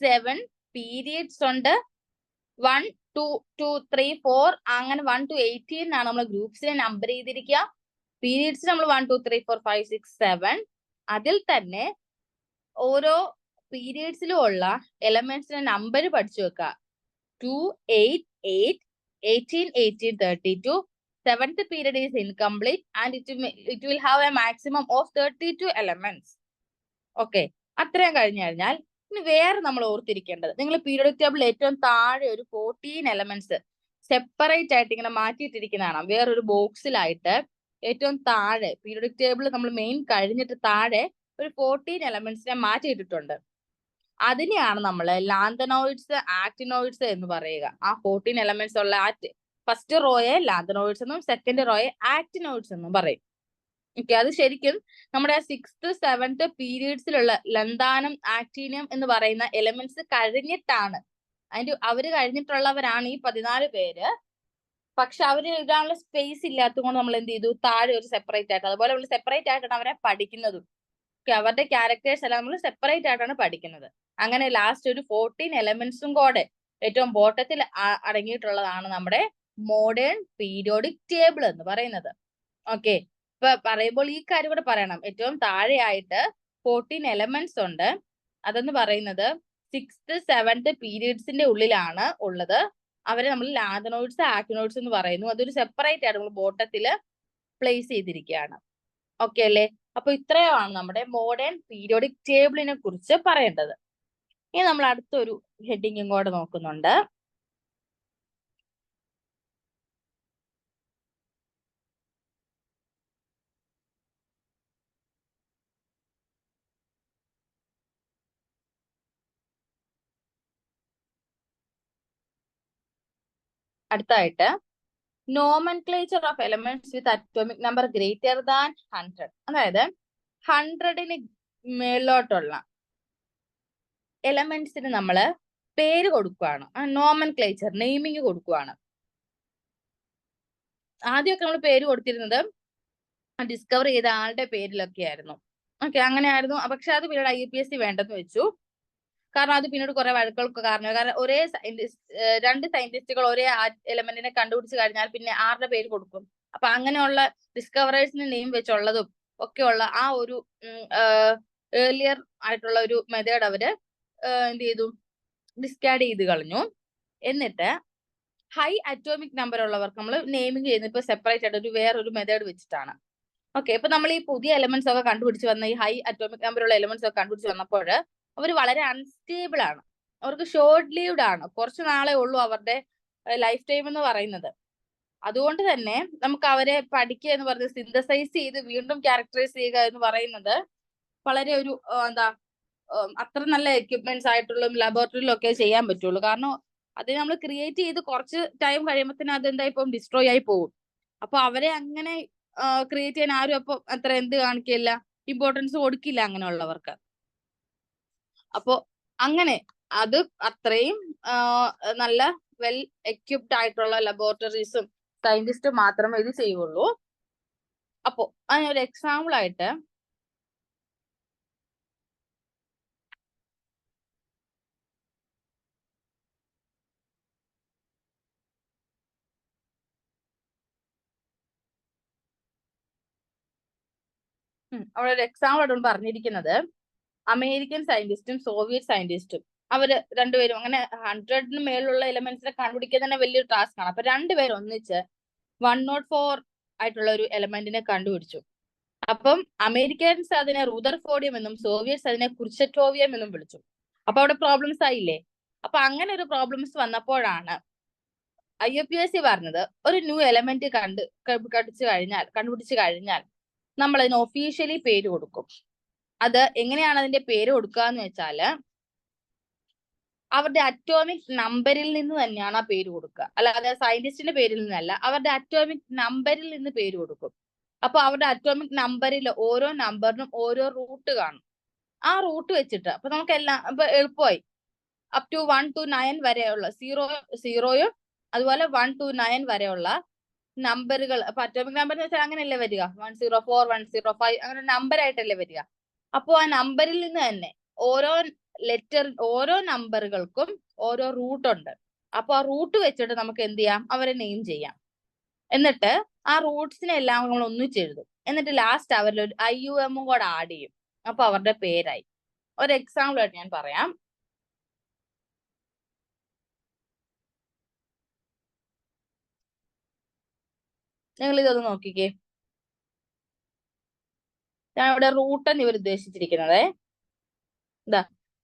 7 പീരിയഡ്സ് ഉണ്ട്, 1 2 2 3 4 അങ്ങനെ 1 to 18 ആണ് നമ്മൾ ഗ്രൂപ്പ്സിനെ നമ്പർ ചെയ്തിരിക്കുക. പീരിയഡ്സ് നമ്മൾ 1 2 3 4 5 6 7. അതിൽ തന്നെ ഓരോ പീരിയഡ്സിലും ഉള്ള എലമെന്റ്സിന്റെ നമ്പർ പഠിച്ചു വെക്കുക. 2 8 8 18 18 32. 7th period is incomplete and it will have a maximum of 32 elements. Okay, അത്രയും കഴിഞ്ഞു കഴിഞ്ഞാൽ ഇനി വേറെ നമ്മൾ ഓർത്തിരിക്കേണ്ടത്, നിങ്ങൾ പീരിയോഡിക് ടേബിൾ ഏറ്റവും താഴെ ഒരു 14 എലമെന്റ്സ് സെപ്പറേറ്റ് ആയിട്ട് ഇങ്ങനെ മാറ്റിയിട്ടിരിക്കുന്നതാണ്. വേറൊരു ബോക്സിലായിട്ട് ഏറ്റവും താഴെ പീരിയോഡിക് ടേബിൾ നമ്മൾ മെയിൻ കഴിഞ്ഞിട്ട് താഴെ ഒരു 14 എലമെന്റ്സിനെ മാറ്റിയിട്ടിട്ടുണ്ട്. അതിനെയാണ് നമ്മൾ ലാന്തനോയിഡ്സ് ആക്ടിനോയിഡ്സ് എന്ന് പറയുക. ആ 14 എലമെന്റ്സ് ഉള്ള ഫസ്റ്റ് റോയെ ലാന്തനോയിഡ്സ് എന്നും സെക്കൻഡ് റോയെ ആക്ടിനോയിഡ്സ് എന്നും പറയും. ഓക്കെ, അത് ശരിക്കും നമ്മുടെ 6th 7th പീരീഡ്സിലുള്ള ലന്താനം ആക്ടീനിയം എന്ന് പറയുന്ന എലമെന്റ്സ് കഴിഞ്ഞിട്ടാണ്. അവര് കഴിഞ്ഞിട്ടുള്ളവരാണ് ഈ 14 പേര്. പക്ഷെ അവര് എഴുതാനുള്ള സ്പേസ് ഇല്ലാത്തത് കൊണ്ട് നമ്മൾ എന്ത് ചെയ്തു, താഴെ ഒരു സെപ്പറേറ്റ് ആയിട്ട്, അതുപോലെ നമ്മൾ സെപ്പറേറ്റ് ആയിട്ടാണ് അവരെ പഠിക്കുന്നതും. അവരുടെ ക്യാരക്ടേഴ്സ് എല്ലാം നമ്മൾ സെപ്പറേറ്റ് ആയിട്ടാണ് പഠിക്കുന്നത്. അങ്ങനെ ലാസ്റ്റ് ഒരു 14 എലമെന്റ്സും കൂടെ ഏറ്റവും ബോട്ടത്തിൽ അടങ്ങിയിട്ടുള്ളതാണ് നമ്മുടെ മോഡേൺ പീരിയോഡിക് ടേബിൾ എന്ന് പറയുന്നത്. ഓക്കെ, ഇപ്പൊ പറയുമ്പോൾ ഈ കാര്യം കൂടെ പറയണം. ഏറ്റവും താഴെയായിട്ട് 14 എലമെന്റ്സ് ഉണ്ട്. അതെന്ന് പറയുന്നത് 6th 7th പീരീഡ്സിന്റെ ഉള്ളിലാണ് ഉള്ളത്. അവരെ നമ്മൾ ലാന്തനോയിഡ്സ് ആക്ടിനോയിഡ്സ് എന്ന് പറയുന്നു. അതൊരു സെപ്പറേറ്റ് ആയിട്ട് നമ്മൾ ബോട്ടത്തില് പ്ലേസ് ചെയ്തിരിക്കുകയാണ്. ഓക്കെ അല്ലേ? അപ്പൊ ഇത്രയുമാണ് നമ്മുടെ മോഡേൺ പീരിയോഡിക് ടേബിളിനെ കുറിച്ച് പറയേണ്ടത്. ഇനി നമ്മൾ അടുത്തൊരു ഹെഡിങ്ങും കൂടെ നോക്കുന്നുണ്ട്. അടുത്തായിട്ട് nomenclature of elements with atomic number greater than 100. അതായത് 100ന് മേളിലോട്ടുള്ള എലമെന്റ്സിന് നമ്മൾ പേര് കൊടുക്കുകയാണ്. നോമൻക്ലേച്ചർ നെയിമിങ് കൊടുക്കുകയാണ്. ആദ്യമൊക്കെ നമ്മൾ പേര് കൊടുത്തിരുന്നത് ഡിസ്കവർ ചെയ്ത ആളുടെ പേരിലൊക്കെ ആയിരുന്നു. ഓക്കെ, അങ്ങനെയായിരുന്നു. പക്ഷെ അത് പിന്നീട് IUPAC വേണ്ടെന്ന് വെച്ചു. കാരണം അത് പിന്നീട് കുറെ വഴക്കുകൾക്ക് കാരണം. കാരണം ഒരേ രണ്ട് സയന്റിസ്റ്റുകൾ ഒരേ എലമെന്റിനെ കണ്ടുപിടിച്ച് കഴിഞ്ഞാൽ പിന്നെ ആരുടെ പേര് കൊടുക്കും? അപ്പൊ അങ്ങനെയുള്ള ഡിസ്കവറേഴ്സിന് നെയിം വെച്ചുള്ളതും ഒക്കെയുള്ള ആ ഒരു ഏർലിയർ ആയിട്ടുള്ള ഒരു മെത്തേഡ് അവര് എന്ത് ചെയ്തു, ഡിസ്കാർഡ് ചെയ്ത് കളഞ്ഞു. എന്നിട്ട് ഹൈ അറ്റോമിക് നമ്പർ ഉള്ളവർക്ക് നമ്മൾ നെയിമിങ് ചെയ്യുന്നത് ഇപ്പൊ സെപ്പറേറ്റ് ആയിട്ട് ഒരു വേറൊരു മെത്തേഡ് വെച്ചിട്ടാണ്. ഓക്കെ, ഇപ്പൊ നമ്മൾ ഈ പുതിയ എലമെന്റ്സ് ഒക്കെ കണ്ടുപിടിച്ച് വന്ന ഈ ഹൈ അറ്റോമിക് നമ്പർ ഉള്ള എലമെന്റ്സ് ഒക്കെ കണ്ടുപിടിച്ച് വന്നപ്പോൾ അവർ വളരെ അൺസ്റ്റേബിൾ ആണ്. അവർക്ക് ഷോർട്ട് ലീവ്ഡ് ആണ്. കുറച്ച് നാളെ ഉള്ളൂ അവരുടെ ലൈഫ് ടൈം എന്ന് പറയുന്നത്. അതുകൊണ്ട് തന്നെ നമുക്ക് അവരെ പഠിക്കുക എന്ന് പറയുന്നത്, സിന്തസൈസ് ചെയ്ത് വീണ്ടും ക്യാരക്ടറൈസ് ചെയ്യുക എന്ന് പറയുന്നത് വളരെ ഒരു അത്ര നല്ല എക്യുപ്മെന്റ്സ് ആയിട്ടുള്ള ലബോറട്ടറിയിലും ഒക്കെ ചെയ്യാൻ പറ്റുള്ളൂ. കാരണം അത് നമ്മൾ ക്രിയേറ്റ് ചെയ്ത് കുറച്ച് ടൈം കഴിയുമ്പോഴത്തേനും അതെന്താ ഇപ്പം ഡിസ്ട്രോയ് ആയി പോകും. അപ്പൊ അവരെ അങ്ങനെ ക്രിയേറ്റ് ചെയ്യാൻ ആരും അപ്പൊ അത്ര കാണിക്കില്ല, ഇമ്പോർട്ടൻസ് കൊടുക്കില്ല അങ്ങനെയുള്ളവർക്ക്. അപ്പോ അങ്ങനെ അത് അത്രയും നല്ല വെൽ എക്യുപ്ഡ് ആയിട്ടുള്ള ലബോറട്ടറീസും സയന്റിസ്റ്റും മാത്രമേ ഇത് ചെയ്യുള്ളൂ. അപ്പോ അതിനൊരു എക്സാമ്പിൾ ആയിട്ട് അവിടെ ഒരു എക്സാമ്പിൾ ആയിട്ട് പറഞ്ഞിരിക്കുന്നത് അമേരിക്കൻ സയന്റിസ്റ്റും സോവിയറ്റ് സയന്റിസ്റ്റും അവര് രണ്ടുപേരും അങ്ങനെ 100ന് മേലുള്ള എലമെന്റ്സിനെ കണ്ടുപിടിക്കുക തന്നെ വലിയൊരു ടാസ്ക് ആണ്. അപ്പൊ രണ്ടുപേരും ഒന്നിച്ച് 104 ആയിട്ടുള്ള ഒരു എലമെന്റിനെ കണ്ടുപിടിച്ചു. അപ്പം അമേരിക്കൻസ് അതിനെ റൂദർഫോർഡിയം എന്നും സോവിയറ്റ്സ് അതിനെ കുർച്ചറ്റോവിയം എന്നും വിളിച്ചു. അപ്പൊ അവിടെ പ്രോബ്ലംസ് ആയില്ലേ? അപ്പൊ അങ്ങനെ ഒരു പ്രോബ്ലംസ് വന്നപ്പോഴാണ് IUPAC പറഞ്ഞത് ഒരു ന്യൂ എലമെന്റ് കണ്ടുപിടിച്ചു കഴിഞ്ഞാൽ നമ്മൾ അതിന് ഒഫീഷ്യലി പേര് കൊടുക്കും. അത് എങ്ങനെയാണ് അതിന്റെ പേര് കൊടുക്കുക എന്ന് വെച്ചാല് അവരുടെ അറ്റോമിക് നമ്പറിൽ നിന്ന് തന്നെയാണ് ആ പേര് കൊടുക്കുക. അല്ലാതെ സയന്റിസ്റ്റിന്റെ പേരിൽ നിന്നല്ല, അവരുടെ അറ്റോമിക് നമ്പറിൽ നിന്ന് പേര് കൊടുക്കും. അപ്പൊ അവരുടെ അറ്റോമിക് നമ്പറിൽ ഓരോ നമ്പറിനും ഓരോ റൂട്ട് കാണും. ആ റൂട്ട് വെച്ചിട്ട് അപ്പൊ നമുക്ക് എല്ലാം ഇപ്പൊ എളുപ്പമായി അപ് ടു 1 to 9 വരെയുള്ള സീറോയും അതുപോലെ 1 to 9 വരെയുള്ള നമ്പറുകൾ. അപ്പൊ അറ്റോമിക് നമ്പർ എന്ന് വെച്ചാൽ അങ്ങനെയല്ലേ വരിക, 104 105 അങ്ങനെ നമ്പർ ആയിട്ടല്ലേ വരിക. അപ്പോൾ ആ നമ്പറിൽ നിന്ന് തന്നെ ഓരോ നമ്പറുകൾക്കും ഓരോ റൂട്ട് ഉണ്ട്. അപ്പൊ ആ റൂട്ട് വെച്ചിട്ട് നമുക്ക് എന്ത് ചെയ്യാം, അവരെ നെയിം ചെയ്യാം. എന്നിട്ട് ആ റൂട്ട്സിനെ എല്ലാം നമ്മൾ ഒന്നിച്ചെഴുതും. എന്നിട്ട് ലാസ്റ്റ് അവരിൽ ഒരു IUM കൂടെ ആഡ് ചെയ്യും. അപ്പൊ അവരുടെ പേരായി. ഒരു എക്സാമ്പിൾ ആയിട്ട് ഞാൻ പറയാം. നിങ്ങൾ ഇതൊന്ന് നോക്കിക്കേ. ഞാൻ ഇവിടെ റൂട്ട് എന്ന് ഇവർ ഉദ്ദേശിച്ചിരിക്കുന്നത് എന്താ,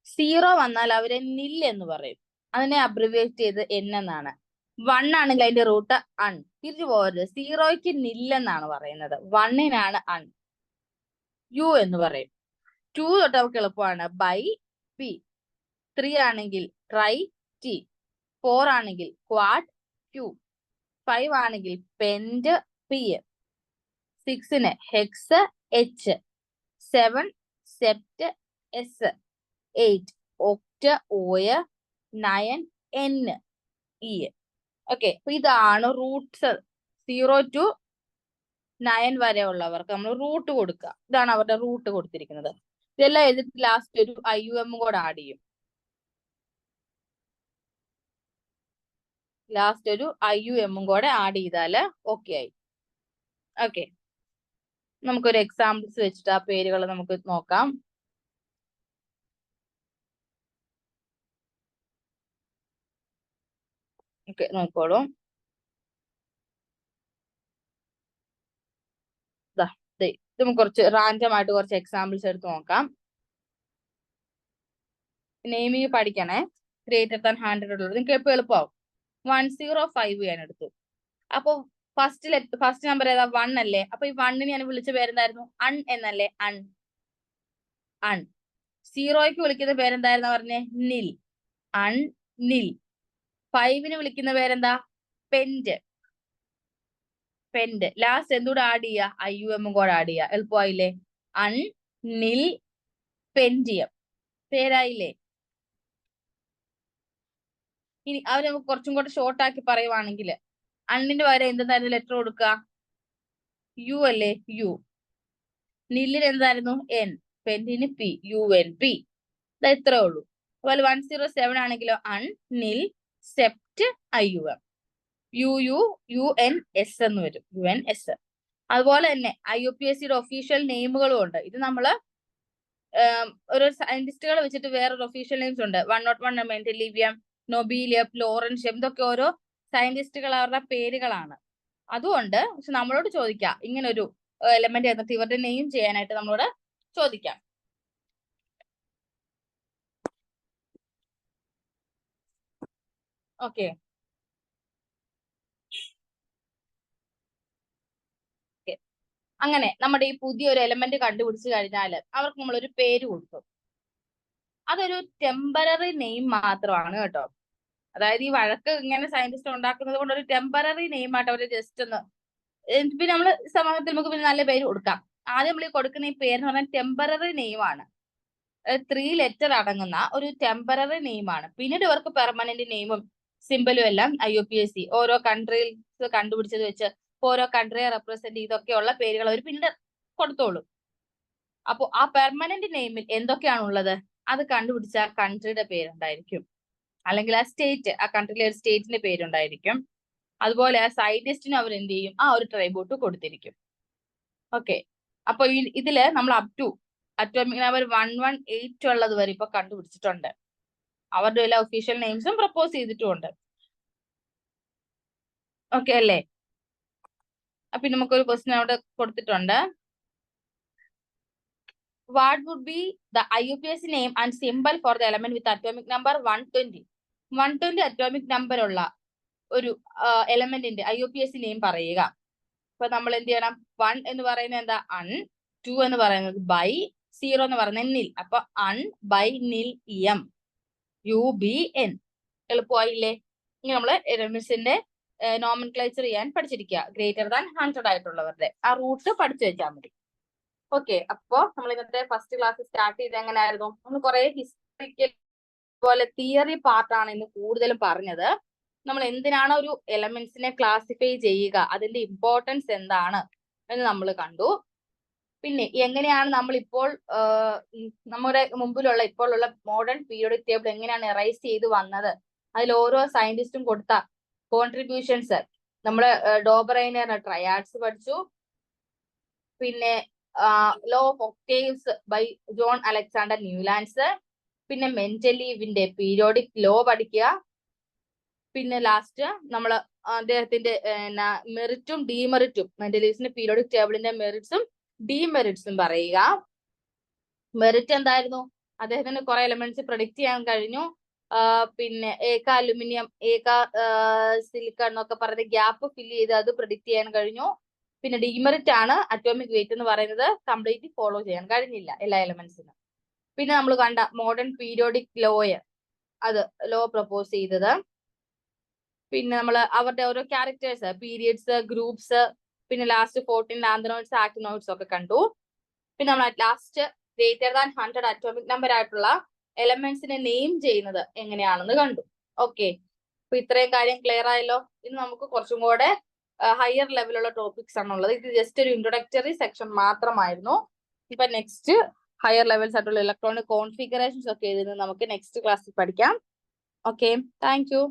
0 വന്നാൽ അവരെ നിൽ എന്ന് പറയും. അതിനെ അബ്രിവിയേറ്റ് ചെയ്ത് N എന്നാണ്. 1 ആണെങ്കിൽ അതിന്റെ റൂട്ട് അൺ. തിരിച്ചു പോകരുത്, 0ക്ക് നിൽ എന്നാണ് പറയുന്നത്, 1-നാണ് അൺ. U എന്ന് പറയും. 2 തൊട്ട് നമുക്ക് എളുപ്പമാണ്, ബൈ പി. 3 ആണെങ്കിൽ ട്രൈ ടി. 4 ആണെങ്കിൽ ക്വാഡ് ക്യൂ. 5 ആണെങ്കിൽ പെൻഡ് പി. 6-ന് hex h. 7 sept s. 8 oct o. 9 N E. Okay, അപ്പൊ ഇതാണ് റൂട്ട്സ്. 0 to 9 വരെ ഉള്ളവർക്ക് നമ്മൾ റൂട്ട് കൊടുക്കുക. ഇതാണ് അവരുടെ റൂട്ട് കൊടുത്തിരിക്കുന്നത്. ഇതെല്ലാം എഴുതിട്ട് ലാസ്റ്റ് ഒരു IUM കൂടെ ആഡ് ചെയ്യും. ലാസ്റ്റ് ഒരു IUM കൂടെ ആഡ് ചെയ്താല് ഓക്കെ ആയി. ഓക്കെ, നമുക്കൊരു എക്സാമ്പിൾസ് വെച്ചിട്ട് ആ പേരുകൾ നമുക്ക് നോക്കാം. ഓക്കെ, നോക്കോളൂ. ഇത് നമുക്ക് കുറച്ച് റാൻഡം ആയിട്ട് കുറച്ച് എക്സാമ്പിൾസ് എടുത്ത് നോക്കാം. നെയിമിങ് പഠിക്കണേ. ഗ്രേറ്റർ ദാൻ 100 ഉള്ളത് നിങ്ങൾക്ക് എപ്പോൾ എളുപ്പമാവും. 105 ഞാൻ എടുത്തു. അപ്പൊ ഫസ്റ്റ് നമ്പർ ഏതാ, 1 അല്ലേ. അപ്പൊ ഈ 1-ന് ഞാൻ വിളിച്ച പേരെന്തായിരുന്നു, അൺ എന്നല്ലേ. അൺ. 0ക്ക് വിളിക്കുന്ന പേരെന്തായിരുന്നു പറഞ്ഞേ, നിൽ. അൺ നിൽ. 5-ന് വിളിക്കുന്ന പേരെന്താ, പെൻഡ്. ലാസ്റ്റ് എന്തുകൂടെ ആഡ് ചെയ്യുക, IUM കൂടെ ആഡ് ചെയ്യുക. എളുപ്പമായില്ലേ. അൺ നിൽ പെൻഡിയം. പേരായില്ലേ. ഇനി അവർ നമുക്ക് കുറച്ചും കൂടെ ഷോർട്ട് ആക്കി പറയുവാണെങ്കിൽ അണ്ണിന്റെ പകരം എന്തായിരുന്നു ലെറ്റർ കൊടുക്കുക, U അല്ലേ. U. നില്ലിന് എന്തായിരുന്നു, N. പെൻഡിന് P. UNP. ഇത്രേ ഉള്ളൂ. അതുപോലെ 107 ആണെങ്കിലോ അൺ നിൽ സെപ്റ്റ് IUM. UNS എന്ന് വരും. UNS. അതുപോലെ തന്നെ IUPACയുടെ ഒഫീഷ്യൽ നെയിമുകളും ഉണ്ട്. ഇത് നമ്മള് ഒരു സയന്റിസ്റ്റുകൾ വെച്ചിട്ട് വേറൊരു ഒഫീഷ്യൽ നെയിംസ് ഉണ്ട്. 101 മെന്റലിവിയം, നൊബീലിയം, ലോറൻഷ്യം. ഇതൊക്കെ ഓരോ സയന്റിസ്റ്റുകൾ അവരുടെ പേരുകളാണ്. അതുകൊണ്ട് പക്ഷെ നമ്മളോട് ചോദിക്കാം, ഇങ്ങനെ ഒരു എലമെന്റ് എന്നിട്ട് ഇവരുടെ നെയിം ചെയ്യാനായിട്ട് നമ്മളോട് ചോദിക്കാം. ഓക്കെ, അങ്ങനെ നമ്മുടെ ഈ പുതിയൊരു എലമെന്റ് കണ്ടുപിടിച്ചു കഴിഞ്ഞാൽ അവർക്ക് നമ്മളൊരു പേര് കൊടുക്കും. അതൊരു ടെമ്പററി നെയിം മാത്രമാണ് കേട്ടോ. അതായത് ഈ വഴക്ക് ഇങ്ങനെ സയന്റിസ്റ്റ് ഉണ്ടാക്കുന്നത് കൊണ്ട് ഒരു ടെമ്പററി നെയിം ആയിട്ട് അവര് ജസ്റ്റ് ഒന്ന്, പിന്നെ നമ്മൾ സമൂഹത്തിൽ നമുക്ക് പിന്നെ നല്ല പേര് കൊടുക്കാം. ആദ്യം നമ്മൾ ഈ കൊടുക്കുന്ന ഈ പേര് എന്ന് പറഞ്ഞാൽ ടെമ്പററി നെയിമാണ്. 3 ലെറ്റർ അടങ്ങുന്ന ഒരു ടെമ്പററി നെയിമാണ്. പിന്നീട് ഇവർക്ക് പെർമനന്റ് നെയിമും സിമ്പലും എല്ലാം IUPAC ഓരോ കൺട്രിയിൽ കണ്ടുപിടിച്ചത് വെച്ച് ഓരോ കൺട്രിയെ റെപ്രസെന്റ് ചെയ്തൊക്കെയുള്ള പേരുകൾ അവർ പിന്നീട് കൊടുത്തോളൂ. അപ്പോൾ ആ പെർമനന്റ് നെയിമിൽ എന്തൊക്കെയാണുള്ളത് അത് കണ്ടുപിടിച്ച കൺട്രിയുടെ പേരുണ്ടായിരിക്കും, അല്ലെങ്കിൽ ആ സ്റ്റേറ്റ്, ആ കൺട്രിയിലെ ഒരു സ്റ്റേറ്റിന്റെ പേരുണ്ടായിരിക്കും. അതുപോലെ ആ സയന്റിസ്റ്റിനും അവർ എന്ത് ചെയ്യും, ആ ഒരു ട്രൈബ്യൂട്ട് കൊടുത്തിരിക്കും. ഓക്കെ, അപ്പൊ ഇതില് നമ്മൾ അപ് ടു അറ്റോമിക് നമ്പർ 118 ഉള്ളത് വരെ ഇപ്പൊ കണ്ടുപിടിച്ചിട്ടുണ്ട്. അവരുടെ എല്ലാ ഒഫീഷ്യൽ നെയിംസും പ്രപ്പോസ് ചെയ്തിട്ടുമുണ്ട്. ഓക്കെ അല്ലേ. അപ്പൊ നമുക്കൊരു ക്വസ്റ്റ്യൻ അവിടെ കൊടുത്തിട്ടുണ്ട്. What would be the IUPAC name and symbol for the element with atomic number 120? 120 atomic number ഉള്ള ഒരു എലമെന്റിന്റെ IUPAC നെയിം പറയുക. അപ്പൊ നമ്മൾ എന്ത് ചെയ്യണം, 1 എന്ന് പറയുന്നത് എന്താ, അൺ. 2 എന്ന് പറയുന്നത് ബൈ. 0 എന്ന് പറയുന്നത് നിൽ. അപ്പൊ അൺ ബൈ നിൽ EM UBN. എളുപ്പമായില്ലേ. ഇനി നമ്മള് എലമെന്റ്സിന്റെ നോമൻക്ലേച്ചർ ചെയ്യാൻ പഠിച്ചിരിക്കുക. ഗ്രേറ്റർ ദാൻ 100 ആയിട്ടുള്ളവരുടെ ആ റൂട്ട് പഠിച്ചു വെച്ചാൽ മതി. ഓക്കെ, അപ്പോ നമ്മൾ ഇന്നത്തെ ഫസ്റ്റ് ക്ലാസ് സ്റ്റാർട്ട് ചെയ്ത് എങ്ങനെയായിരുന്നു, നമ്മൾ കുറെ ഹിസ്റ്ററിക്കൽ പോലെ തിയറി പാർട്ടാണ് ഇന്ന് കൂടുതലും പറഞ്ഞത്. നമ്മൾ എന്തിനാണ് ഒരു എലമെന്റ്സിനെ ക്ലാസിഫൈ ചെയ്യുക, അതിന്റെ ഇമ്പോർട്ടൻസ് എന്താണ് എന്ന് നമ്മൾ കണ്ടു. പിന്നെ എങ്ങനെയാണ് നമ്മൾ ഇപ്പോൾ നമ്മുടെ മുമ്പിലുള്ള ഇപ്പോഴുള്ള മോഡേൺ പീരിയോഡിക് ടേബിൾ എങ്ങനെയാണ് എറൈസ് ചെയ്ത് വന്നത്, അതിൽ ഓരോ സയന്റിസ്റ്റും കൊടുത്ത കോൺട്രിബ്യൂഷൻസ്, നമ്മള് ഡോബറൈനർ ട്രയാഡ്സ് പഠിച്ചു, പിന്നെ law of octaves by John Alexander Newlands, പിന്നെ മെന്റലീവിന്റെ പീരിയോഡിക് ലോ പഠിക്കുക, പിന്നെ ലാസ്റ്റ് നമ്മള് അദ്ദേഹത്തിന്റെ മെറിറ്റും ഡീമെറിറ്റും, മെന്റലീവ്സിന്റെ പീരിയോഡിക് ടേബിളിന്റെ മെറിറ്റ്സും ഡീമെറിറ്റ്സും പറയുക. മെറിറ്റ് എന്തായിരുന്നു, അദ്ദേഹത്തിന് കുറെ എലമെന്റ്സ് പ്രൊഡിക്ട് ചെയ്യാൻ കഴിഞ്ഞു, പിന്നെ ഏക അലുമിനിയം ഏക സിലിക്കൺ എന്നൊക്കെ പറയുന്ന ഗ്യാപ്പ് ഫില്ല് ചെയ്ത് അത് പ്രൊഡിക്ട് ചെയ്യാൻ കഴിഞ്ഞു. പിന്നെ ഡീമെറിറ്റ് ആണ് അറ്റോമിക് വെയിറ്റ് എന്ന് പറയുന്നത് കംപ്ലീറ്റ്ലി ഫോളോ ചെയ്യാൻ കഴിഞ്ഞില്ല എല്ലാ എലമെന്റ്സിനും. പിന്നെ നമ്മൾ കണ്ട മോഡേൺ പീരിയോഡിക് ലോയ്, അത് ലോ പ്രപ്പോസ് ചെയ്തത്. പിന്നെ നമ്മൾ അവരുടെ ഓരോ ക്യാരക്ടേഴ്സ്, പീരിയഡ്സ്, ഗ്രൂപ്പ്സ്, പിന്നെ ലാസ്റ്റ് 14 ലാന്തനോയിഡ്സ് ആക്ടിനോയിഡ്സ് ഒക്കെ കണ്ടു. പിന്നെ നമ്മൾ last greater than 100 atomic number ആയിട്ടുള്ള എലമെന്റ്സിനെ നെയിം ചെയ്യുന്നത് എങ്ങനെയാണെന്ന് കണ്ടു. ഓക്കെ, അപ്പൊ ഇത്രയും കാര്യം ക്ലിയർ ആയല്ലോ. ഇന്ന് നമുക്ക് കുറച്ചും കൂടെ ഹയർ ലെവലുള്ള ടോപ്പിക്സ് ആണുള്ളത്. ഇത് ജസ്റ്റ് ഒരു ഇൻട്രൊഡക്ടറി സെക്ഷൻ മാത്രമായിരുന്നു. ഇപ്പൊ നെക്സ്റ്റ് ഹയർ ലെവൽസ് ആയിട്ടുള്ള ഇലക്ട്രോണിക് കോൺഫിഗറേഷൻസ് ഒക്കെ എഴുതുന്നത് നമുക്ക് നെക്സ്റ്റ് ക്ലാസ്സിൽ പഠിക്കാം. Okay, thank you.